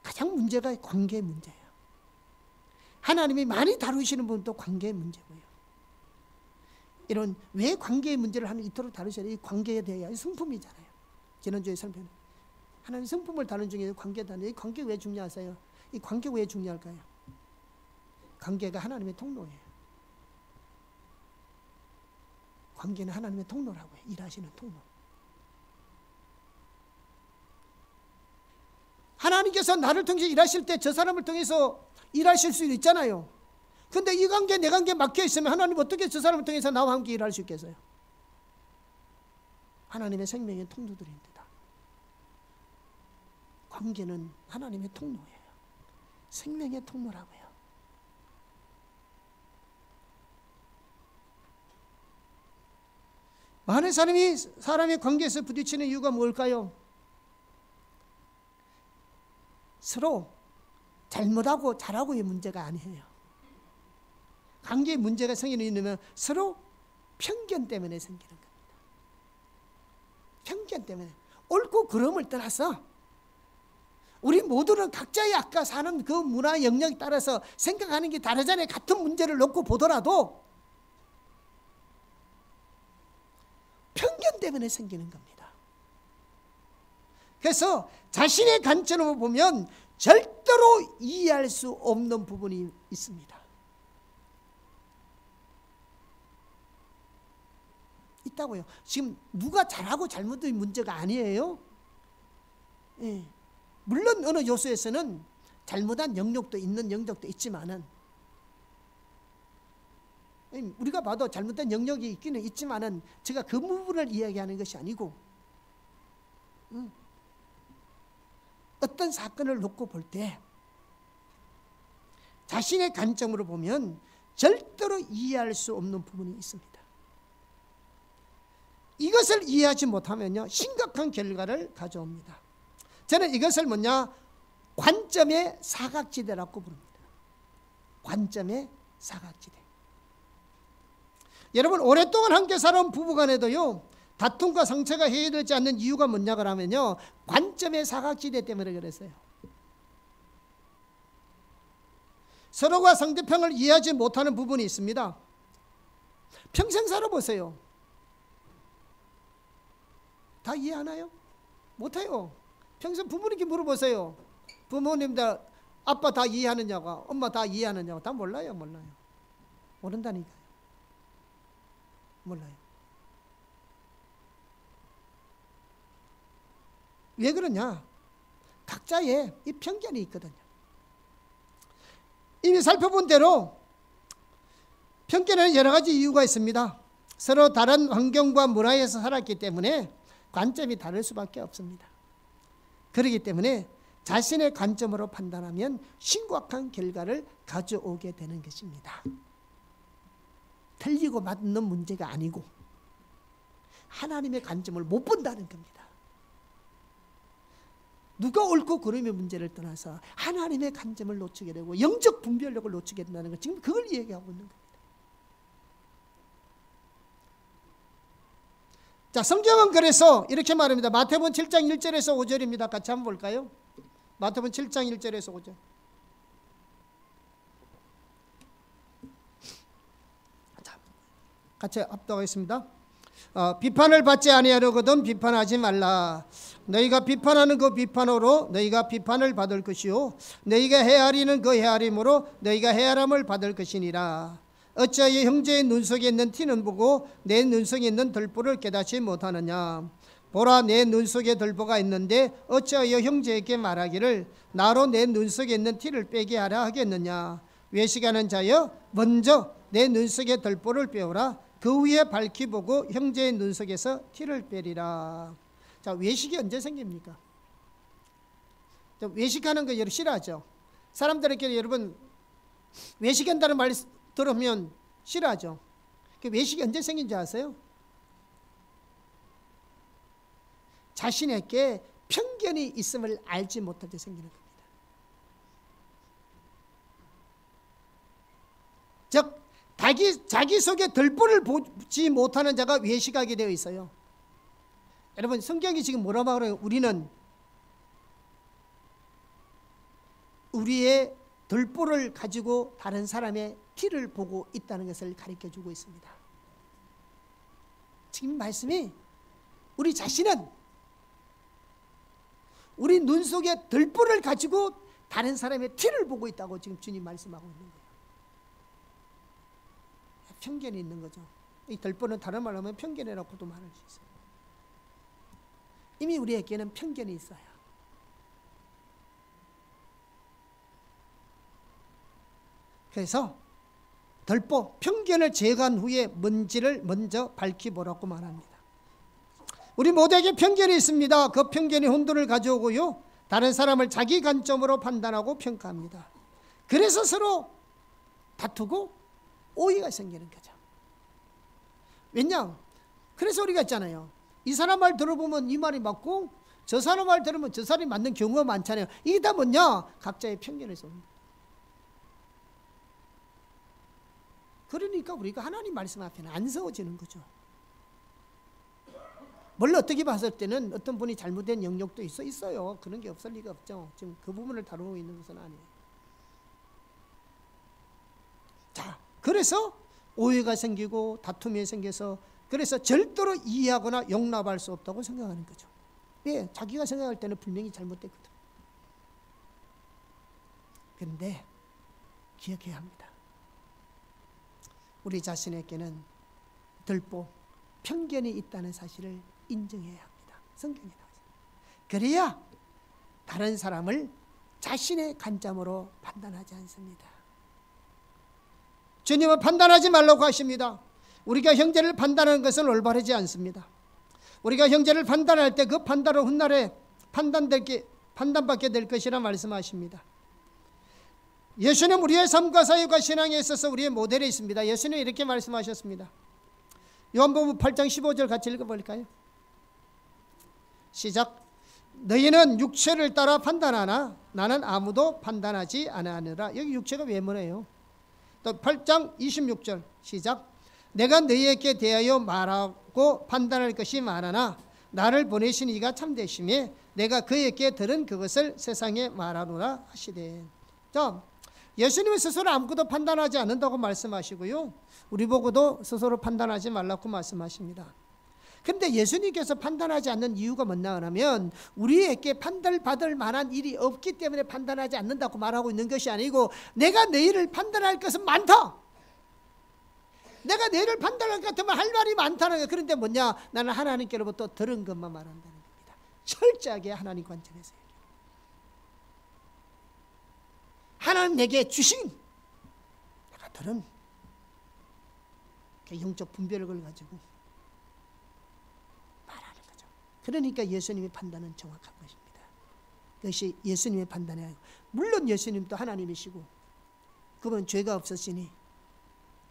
가장 문제가 관계의 문제예요. 하나님이 많이 다루시는 분도 관계의 문제고요. 이런 왜 관계의 문제를 하는 이토록 다루셔야 돼요? 이 관계에 대해 성품이잖아요. 지난주에 설명, 하나님 성품을 다룬 중에 관계 다루는, 이 관계 왜 중요하세요? 이 관계 왜 중요할까요? 관계가 하나님의 통로예요. 관계는 하나님의 통로라고요. 일하시는 통로. 하나님께서 나를 통해서 일하실 때 저 사람을 통해서 일하실 수 있잖아요. 근데 이 관계, 내 관계에 막혀 있으면 하나님 어떻게 저 사람을 통해서 나와 함께 일할 수 있겠어요? 하나님의 생명의 통로들입니다. 관계는 하나님의 통로예요. 생명의 통로라고요. 많은 사람이 사람의 관계에서 부딪히는 이유가 뭘까요? 서로 잘못하고 잘하고의 문제가 아니에요. 관계의 문제가 생기는 서로 편견 때문에 생기는 겁니다. 편견 때문에. 옳고 그름을 떠나서 우리 모두는 각자의 아까 사는 그 문화 영역에 따라서 생각하는 게 다르잖아요. 같은 문제를 놓고 보더라도 편견 때문에 생기는 겁니다. 그래서 자신의 관점으로 보면 절대로 이해할 수 없는 부분이 있습니다. 있다고요. 지금 누가 잘하고 잘못의 문제가 아니에요. 예. 물론 어느 요소에서는 잘못한 영역도 있는 영역도 있지만은, 우리가 봐도 잘못된 영역이 있기는 있지만은 제가 그 부분을 이야기하는 것이 아니고, 어떤 사건을 놓고 볼 때 자신의 관점으로 보면 절대로 이해할 수 없는 부분이 있습니다. 이것을 이해하지 못하면요, 심각한 결과를 가져옵니다. 저는 이것을 관점의 사각지대라고 부릅니다. 관점의 사각지대. 여러분, 오랫동안 함께 살아온 부부간에도요, 다툼과 상처가 해결되지 않는 이유가 뭐냐고 하면요, 관점의 사각지대 때문에 그랬어요. 서로가 상대편을 이해하지 못하는 부분이 있습니다. 평생 살아보세요. 다 이해하나요? 못해요. 평생 부모님께 물어보세요. 부모님들 아빠 다 이해하느냐고, 엄마 다 이해하느냐고. 다 몰라요. 모른다니까요. 몰라요. 왜 그러냐? 각자의 이 편견이 있거든요. 이미 살펴본 대로 편견에는 여러 가지 이유가 있습니다. 서로 다른 환경과 문화에서 살았기 때문에 관점이 다를 수밖에 없습니다. 그렇기 때문에 자신의 관점으로 판단하면 심각한 결과를 가져오게 되는 것입니다. 틀리고 맞는 문제가 아니고 하나님의 관점을 못 본다는 겁니다. 누가 옳고 그름의 문제를 떠나서 하나님의 관점을 놓치게 되고 영적 분별력을 놓치게 된다는 것, 지금 그걸 얘기하고 있는 겁니다. 자, 성경은 그래서 이렇게 말합니다. 마태복음 7장 1절에서 5절입니다. 같이 한번 볼까요? 마태복음 7장 1절에서 5절. 자, 같이 합독하겠습니다. 비판을 받지 아니하려거든 비판하지 말라. 너희가 비판하는 그 비판으로 너희가 비판을 받을 것이요 너희가 헤아리는 그 헤아림으로 너희가 헤아림을 받을 것이니라. 어찌하여 형제의 눈 속에 있는 티는 보고 내 눈 속에 있는 들보를 깨닫지 못하느냐. 보라, 내 눈 속에 들보가 있는데 어찌하여 형제에게 말하기를 나로 내 눈 속에 있는 티를 빼게 하라 하겠느냐. 외식하는 자여, 먼저 내 눈 속에 들보를 빼오라. 그 위에 밝히 보고 형제의 눈 속에서 티를 빼리라. 자, 외식이 언제 생깁니까? 외식하는 거 여러분 싫어하죠? 사람들에게 여러분 외식한다는 말 들으면 싫어하죠? 외식이 언제 생긴지 아세요? 자신에게 편견이 있음을 알지 못할 때 생기는 겁니다. 즉 자기 속에 들보를 보지 못하는 자가 외식하게 되어 있어요. 여러분 성경이 지금 뭐라고 말해요? 우리는 우리의 들보를 가지고 다른 사람의 티를 보고 있다는 것을 가르쳐주고 있습니다. 지금 말씀이 우리 자신은 우리 눈 속에 들보를 가지고 다른 사람의 티를 보고 있다고 지금 주님 말씀하고 있는 거예요. 편견이 있는 거죠. 이 들보는 다른 말로 하면 편견이라고도 말할 수 있어요. 이미 우리에게는 편견이 있어요. 그래서 들보, 편견을 제거한 후에 먼지를 먼저 밝히보라고 말합니다. 우리 모두에게 편견이 있습니다. 그 편견이 혼돈을 가져오고요, 다른 사람을 자기 관점으로 판단하고 평가합니다. 그래서 서로 다투고 오해가 생기는 거죠. 왜냐? 그래서 우리가 있잖아요. 이 사람 말 들어보면 이 말이 맞고 저 사람 말 들으면 저 사람이 맞는 경우가 많잖아요. 이게 다 뭐냐? 각자의 편견에서 옵니다. 그러니까 우리가 하나님 말씀 앞에는 안 서워지는 거죠. 물론 어떻게 봤을 때는 어떤 분이 잘못된 영역도 있어요. 그런 게 없을 리가 없죠. 지금 그 부분을 다루고 있는 것은 아니에요. 자, 그래서 오해가 생기고 다툼이 생겨서 그래서 절대로 이해하거나 용납할 수 없다고 생각하는 거죠. 왜? 자기가 생각할 때는 분명히 잘못됐거든. 그런데 기억해야 합니다. 우리 자신에게는 들보, 편견이 있다는 사실을 인정해야 합니다. 성경에 나와있습니다. 그래야 다른 사람을 자신의 관점으로 판단하지 않습니다. 주님은 판단하지 말라고 하십니다. 우리가 형제를 판단하는 것은 올바르지 않습니다. 우리가 형제를 판단할 때 그 판단은 훗날에 판단받게 될 것이라 말씀하십니다. 예수님 우리의 삶과 사역과 신앙에 있어서 우리의 모델이 있습니다. 예수님 이렇게 말씀하셨습니다. 요한복음 8장 15절 같이 읽어볼까요? 시작. 너희는 육체를 따라 판단하나 나는 아무도 판단하지 아니하느라. 여기 육체가 외모네요. 또 8장 26절 시작. 내가 너희에게 대하여 말하고 판단할 것이 많으나 나를 보내신 이가 참되심에 내가 그에게 들은 그것을 세상에 말하노라 하시되. 자, 예수님은 스스로 아무것도 판단하지 않는다고 말씀하시고요, 우리 보고도 스스로 판단하지 말라고 말씀하십니다. 그런데 예수님께서 판단하지 않는 이유가 뭐냐 하면 우리에게 판단받을 만한 일이 없기 때문에 판단하지 않는다고 말하고 있는 것이 아니고 내가 너희를 판단할 것은 많다. 내가 너희를 판단할 것 같으면 할 말이 많다는 거예요. 그런데 뭐냐? 나는 하나님께로부터 들은 것만 말한다는 겁니다. 철저하게 하나님 관점에서 하나님 내게 주신 내가 들은 영적 분별력을 가지고 말하는 거죠. 그러니까 예수님의 판단은 정확한 것입니다. 그것이 예수님의 판단이에요. 물론 예수님도 하나님이시고 그분은 죄가 없으시니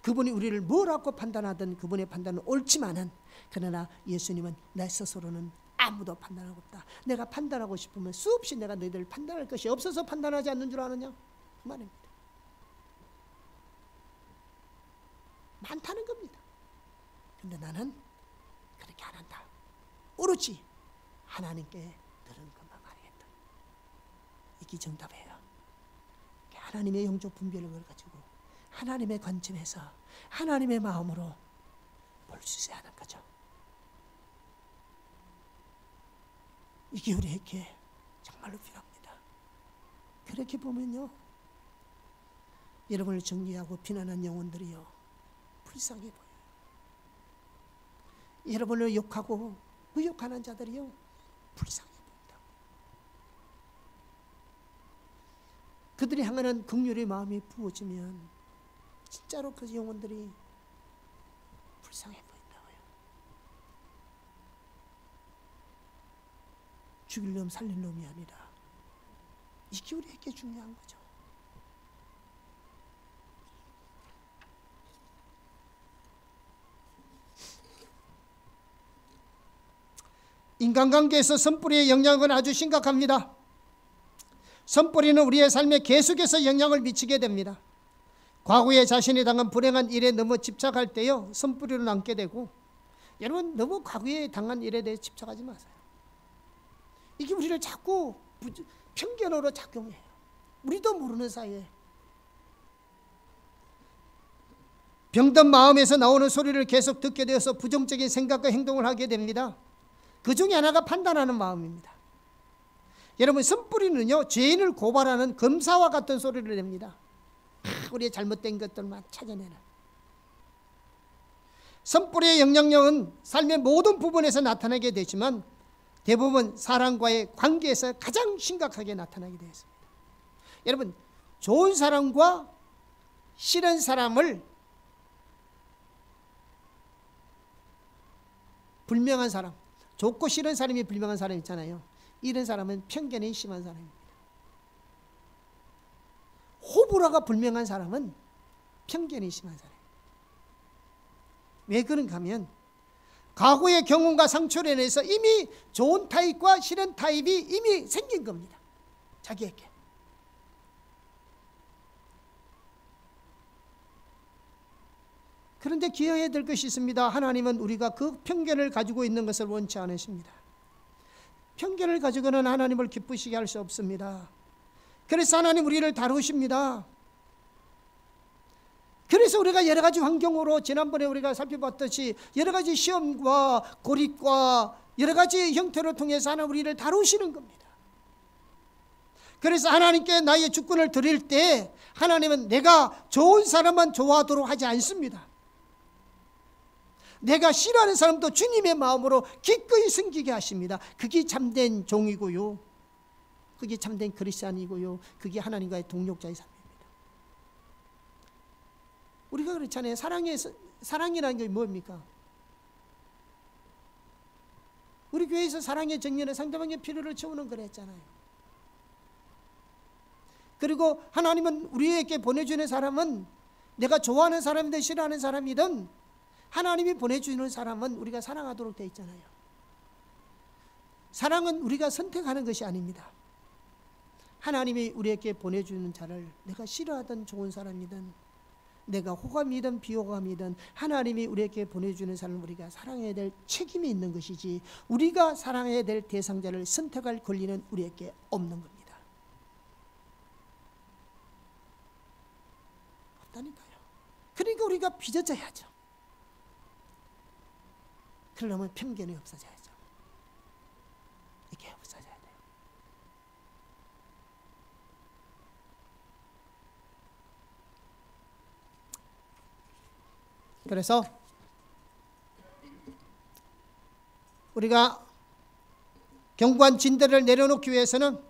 그분이 우리를 뭐라고 판단하든 그분의 판단은 옳지만은, 그러나 예수님은 내 스스로는 아무도 판단하고 없다. 내가 판단하고 싶으면 수없이 내가 너희들을 판단할 것이 없어서 판단하지 않는 줄 아느냐? 그 말입니다. 많다는 겁니다. 근데 나는 그렇게 안 한다. 오로지 하나님께 들은 것만 말하겠다. 이게 정답이에요. 하나님의 영적 분별력을 가지고 하나님의 관점에서 하나님의 마음으로 볼 수 있어야 하는 거죠. 이게 우리에게 정말로 필요합니다. 그렇게 보면요, 여러분을 정죄하고 비난한 영혼들이요 불쌍해 보여요. 여러분을 욕하고 의욕하는 자들이요 불쌍해 보인다. 그들이 향하는 긍휼의 마음이 부어지면 진짜로 그 영혼들이 불쌍해 보인다고요. 죽일 놈 살릴 놈이 아니라 이게 우리에게 중요한 거죠. 인간관계에서 선뿌리의 영향은 아주 심각합니다. 선뿌리는 우리의 삶에 계속해서 영향을 미치게 됩니다. 과거에 자신이 당한 불행한 일에 너무 집착할 때요 선뿌리로 남게 되고, 여러분 너무 과거에 당한 일에 대해 집착하지 마세요. 이게 우리를 자꾸 편견으로 작용해요. 우리도 모르는 사이에 병든 마음에서 나오는 소리를 계속 듣게 되어서 부정적인 생각과 행동을 하게 됩니다. 그 중에 하나가 판단하는 마음입니다. 여러분 선뿌리는요 죄인을 고발하는 검사와 같은 소리를 냅니다. 우리의 잘못된 것들만 찾아내는. 선뿌리의 영향력은 삶의 모든 부분에서 나타나게 되지만 대부분 사람과의 관계에서 가장 심각하게 나타나게 되었습니다. 여러분 좋은 사람과 싫은 사람을, 불명한 사람, 좋고 싫은 사람이 불명한 사람 있잖아요. 이런 사람은 편견이 심한 사람입니다. 호불호가 불명한 사람은 편견이 심한 사람이에요. 왜 그런가 하면 과거의 경험과 상처로 인해서 이미 좋은 타입과 싫은 타입이 이미 생긴 겁니다. 자기에게. 그런데 기억해야 될 것이 있습니다. 하나님은 우리가 그 편견을 가지고 있는 것을 원치 않으십니다. 편견을 가지고는 하나님을 기쁘시게 할 수 없습니다. 그래서 하나님 우리를 다루십니다. 그래서 우리가 여러 가지 환경으로 지난번에 우리가 살펴봤듯이 여러 가지 시험과 고립과 여러 가지 형태를 통해서 하나님 우리를 다루시는 겁니다. 그래서 하나님께 나의 주권을 드릴 때 하나님은 내가 좋은 사람만 좋아하도록 하지 않습니다. 내가 싫어하는 사람도 주님의 마음으로 기꺼이 섬기게 하십니다. 그게 참된 종이고요, 그게 참된 그리스도인이고요, 그게 하나님과의 동력자의 삶입니다. 우리가 그렇잖아요. 사랑이라는 게 뭡니까? 우리 교회에서 사랑의 정리는 상대방의 필요를 채우는 거랬잖아요. 그리고 하나님은 우리에게 보내주는 사람은 내가 좋아하는 사람이든 싫어하는 사람이든 하나님이 보내주는 사람은 우리가 사랑하도록 되어 있잖아요. 사랑은 우리가 선택하는 것이 아닙니다. 하나님이 우리에게 보내주는 자를 내가 싫어하든 좋은 사람이든 내가 호감이든 비호감이든 하나님이 우리에게 보내주는 사람을 우리가 사랑해야 될 책임이 있는 것이지, 우리가 사랑해야 될 대상자를 선택할 권리는 우리에게 없는 겁니다. 없다니까요. 그러니까 우리가 빚어져야죠. 그러려면 편견이 없어져야죠. 이게 없어져야 돼요. 그래서 우리가 견고한 진대를 내려놓기 위해서는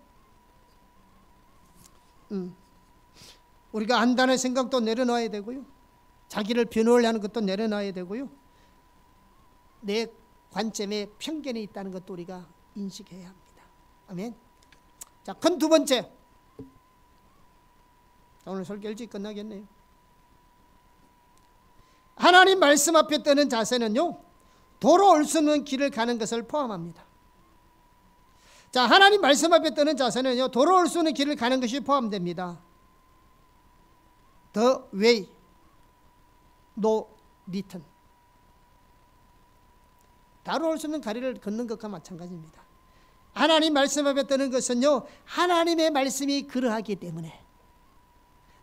우리가 안다는 생각도 내려놔야 되고요, 자기를 변호하려는 것도 내려놔야 되고요, 내 관점에 편견이 있다는 것도 우리가 인식해야 합니다. 아멘. 자, 큰 두 번째, 오늘 설교 일찍 끝나겠네요. 하나님 말씀 앞에 뜨는 자세는요, 도로 올 수 없는 길을 가는 것을 포함합니다. 자, 하나님 말씀 앞에 뜨는 자세는요, 도로 올 수 없는 길을 가는 것이 포함됩니다. The way, no return. 도로 올 수 없는 다리를 걷는 것과 마찬가지입니다. 하나님 말씀 앞에 뜨는 것은요, 하나님의 말씀이 그러하기 때문에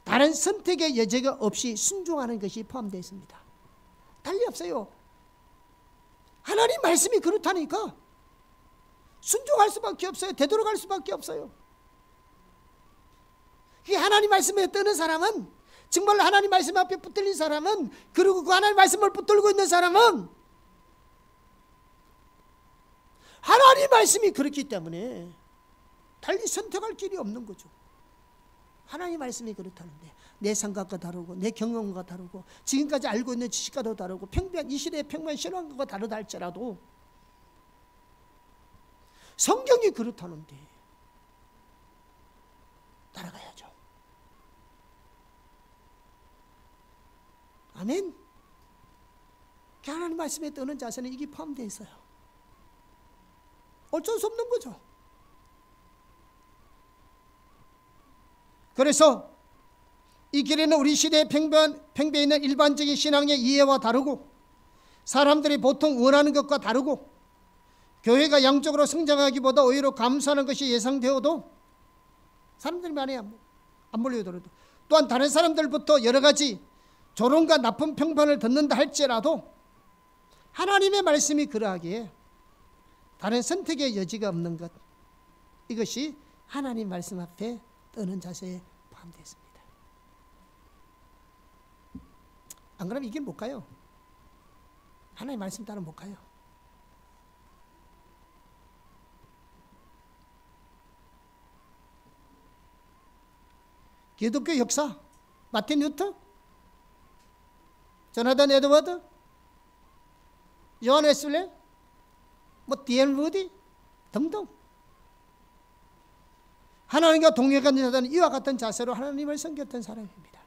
다른 선택의 여지가 없이 순종하는 것이 포함되어 있습니다. 달리 없어요. 하나님 말씀이 그렇다니까 순종할 수밖에 없어요. 되돌아갈 수밖에 없어요. 이 하나님 말씀에 뜨는 사람은, 정말 하나님 말씀 앞에 붙들린 사람은, 그리고 그 하나님 말씀을 붙들고 있는 사람은 하나님 말씀이 그렇기 때문에 달리 선택할 길이 없는 거죠. 하나님 말씀이 그렇다는데 내 생각과 다르고 내 경험과 다르고 지금까지 알고 있는 지식과도 다르고 이 시대의 평범한 신앙과 다르다 할지라도 성경이 그렇다는데 따라가야죠. 아멘. 하나님 말씀에 뜨는 자세는 이게 포함되어 있어요. 어쩔 수 없는 거죠. 그래서 이 길에는 우리 시대의 팽배해 있는 일반적인 신앙의 이해와 다르고, 사람들이 보통 원하는 것과 다르고, 교회가 양적으로 성장하기보다 오히려 감소하는 것이 예상되어도 사람들이 많이 안 몰려들어도, 또한 다른 사람들부터 여러 가지 조롱과 나쁜 평판을 듣는다 할지라도 하나님의 말씀이 그러하기에 다른 선택의 여지가 없는 것, 이것이 하나님 말씀 앞에 뜨는 자세에 포함되어 있습니다. 안 그러면 이 길 못 가요. 하나님 말씀 따라 못 가요. 기독교 역사, 마틴 루터, 조나단 에드워드, 요한 웨슬레, D.L. 무디 등등, 하나님과 동행하는 자들은 이와 같은 자세로 하나님을 섬겼던 사람입니다.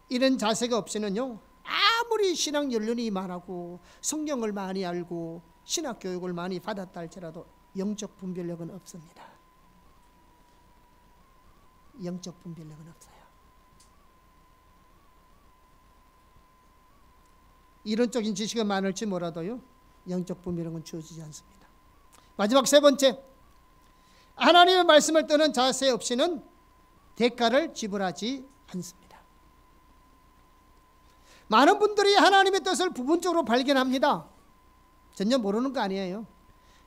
이런 자세가 없이는요, 아무리 신앙 연륜이 많고 성경을 많이 알고 신학 교육을 많이 받았다 할지라도 영적 분별력은 없습니다. 영적 분별력은 없어요. 이론적인 지식은 많을지 몰라도요, 영적 분별력은 주어지지 않습니다. 마지막 세 번째, 하나님의 말씀을 뜨는 자세 없이는 대가를 지불하지 않습니다. 많은 분들이 하나님의 뜻을 부분적으로 발견합니다. 전혀 모르는 거 아니에요.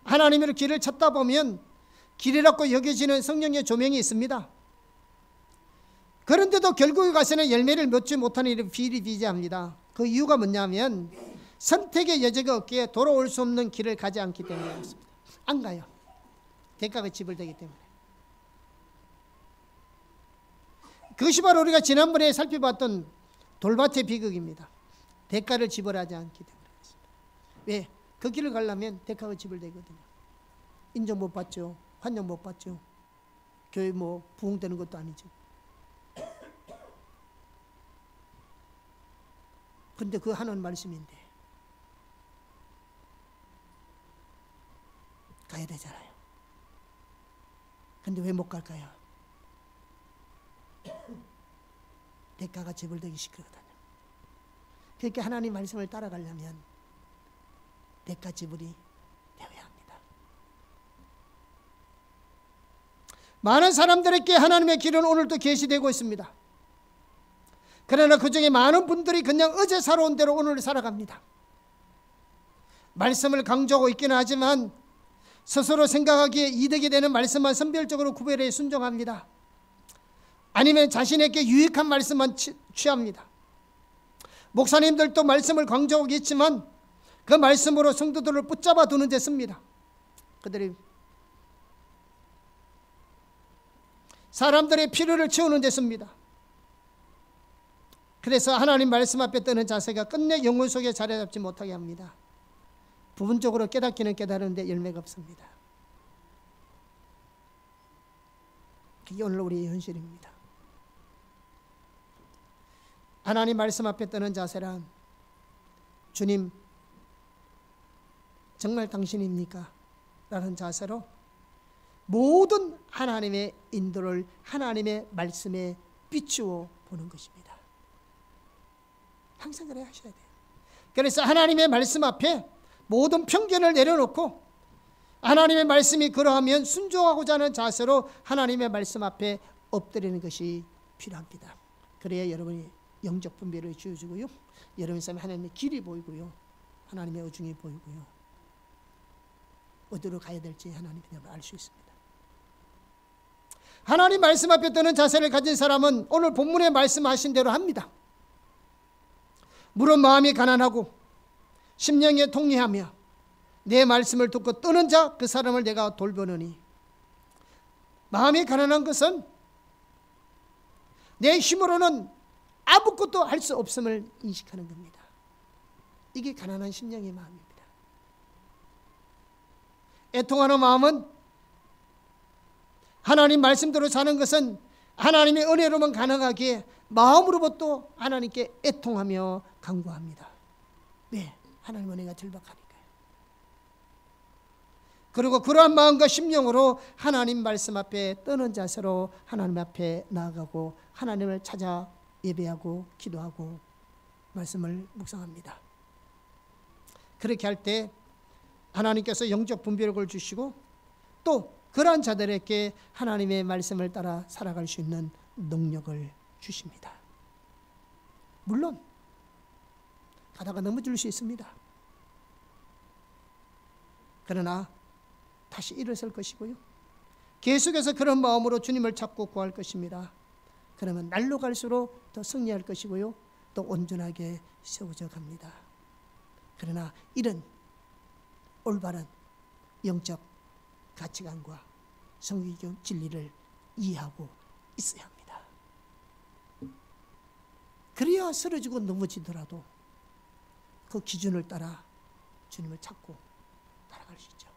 하나님의 길을 찾다 보면 길이라고 여겨지는 성령의 조명이 있습니다. 그런데도 결국에 가서는 열매를 맺지 못하는 일이 비일비재합니다. 그 이유가 뭐냐면 선택의 여지가 없기에 돌아올 수 없는 길을 가지 않기 때문에 그렇습니다. 안 가요. 대가가 지불되기 때문에. 그것이 바로 우리가 지난번에 살펴봤던 돌밭의 비극입니다. 대가를 지불하지 않기 때문에 그렇습니다. 왜? 그 길을 가려면 대가가 지불되거든요. 인정 못 받죠. 환영 못 받죠. 교회 부흥되는 것도 아니죠. 근데 그 하는 말씀인데 가야 되잖아요. 근데 왜 못 갈까요? 대가가 지불되기 싫거든요. 그러니까 하나님 말씀을 따라가려면 대가 지불이 되어야 합니다. 많은 사람들에게 하나님의 길은 오늘도 계시되고 있습니다. 그러나 그 중에 많은 분들이 그냥 어제 살아온 대로 오늘 살아갑니다. 말씀을 강조하고 있기는 하지만 스스로 생각하기에 이득이 되는 말씀만 선별적으로 구별해 순종합니다. 아니면 자신에게 유익한 말씀만 취합니다. 목사님들도 말씀을 강조하고 있지만 그 말씀으로 성도들을 붙잡아 두는 데 씁니다. 그들이 사람들의 필요를 채우는 데 씁니다. 그래서 하나님 말씀 앞에 뜨는 자세가 끝내 영혼 속에 자리 잡지 못하게 합니다. 부분적으로 깨닫기는 깨달으는데 열매가 없습니다. 그게 오늘 우리의 현실입니다. 하나님 말씀 앞에 뜨는 자세란 주님 정말 당신입니까? 라는 자세로 모든 하나님의 인도를 하나님의 말씀에 비추어 보는 것입니다. 항상 그래야 하셔야 돼요. 그래서 하나님의 말씀 앞에 모든 편견을 내려놓고 하나님의 말씀이 그러하면 순종하고자 하는 자세로 하나님의 말씀 앞에 엎드리는 것이 필요합니다. 그래야 여러분이 영적 분별을 주어지고요, 여러분 삶에 하나님의 길이 보이고요, 하나님의 의중이 보이고요, 어디로 가야 될지 하나님이 알 수 있습니다. 하나님 말씀 앞에 뜨는 자세를 가진 사람은 오늘 본문에 말씀하신 대로 합니다. 물은 마음이 가난하고 심령에 통회하며 내 말씀을 듣고 뜨는 자 그 사람을 내가 돌보느니. 마음이 가난한 것은 내 힘으로는 아무것도 할 수 없음을 인식하는 겁니다. 이게 가난한 심령의 마음입니다. 애통하는 마음은 하나님 말씀대로 사는 것은 하나님의 은혜로만 가능하기에 마음으로부터 하나님께 애통하며 간구합니다. 왜? 하나님 은혜가 절박하니까요. 그리고 그러한 마음과 심령으로 하나님 말씀 앞에 뜨는 자세로 하나님 앞에 나아가고 하나님을 찾아 예배하고 기도하고 말씀을 묵상합니다. 그렇게 할 때 하나님께서 영적 분별력을 주시고 또 그러한 자들에게 하나님의 말씀을 따라 살아갈 수 있는 능력을 주십니다. 물론 가다가 넘어질 수 있습니다. 그러나 다시 일어설 것이고요, 계속해서 그런 마음으로 주님을 찾고 구할 것입니다. 그러면 날로 갈수록 더 승리할 것이고요, 또 온전하게 세워져 갑니다. 그러나 이런 올바른 영적 가치관과 성경적 진리를 이해하고 있어야 합니다. 그래야 쓰러지고 넘어지더라도 그 기준을 따라 주님을 찾고 따라갈 수 있죠.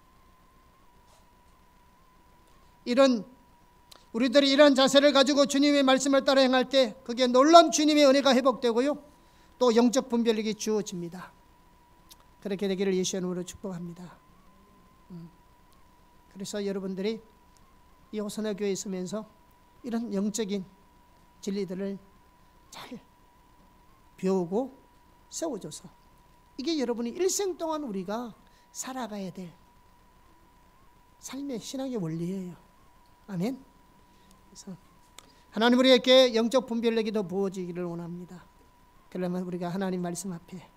우리들이 이런 자세를 가지고 주님의 말씀을 따라 행할 때 그게 놀라운 주님의 은혜가 회복되고요, 또 영적 분별력이 주어집니다. 그렇게 되기를 예수의 이름으로 축복합니다. 그래서 여러분들이 이 호사나 교회에 있으면서 이런 영적인 진리들을 잘 배우고 세워줘서 이게 여러분이 일생 동안 우리가 살아가야 될 삶의 신앙의 원리예요. 아멘. 그래서 하나님 우리에게 영적 분별력이 더 부어지기를 원합니다. 그러면 우리가 하나님 말씀 앞에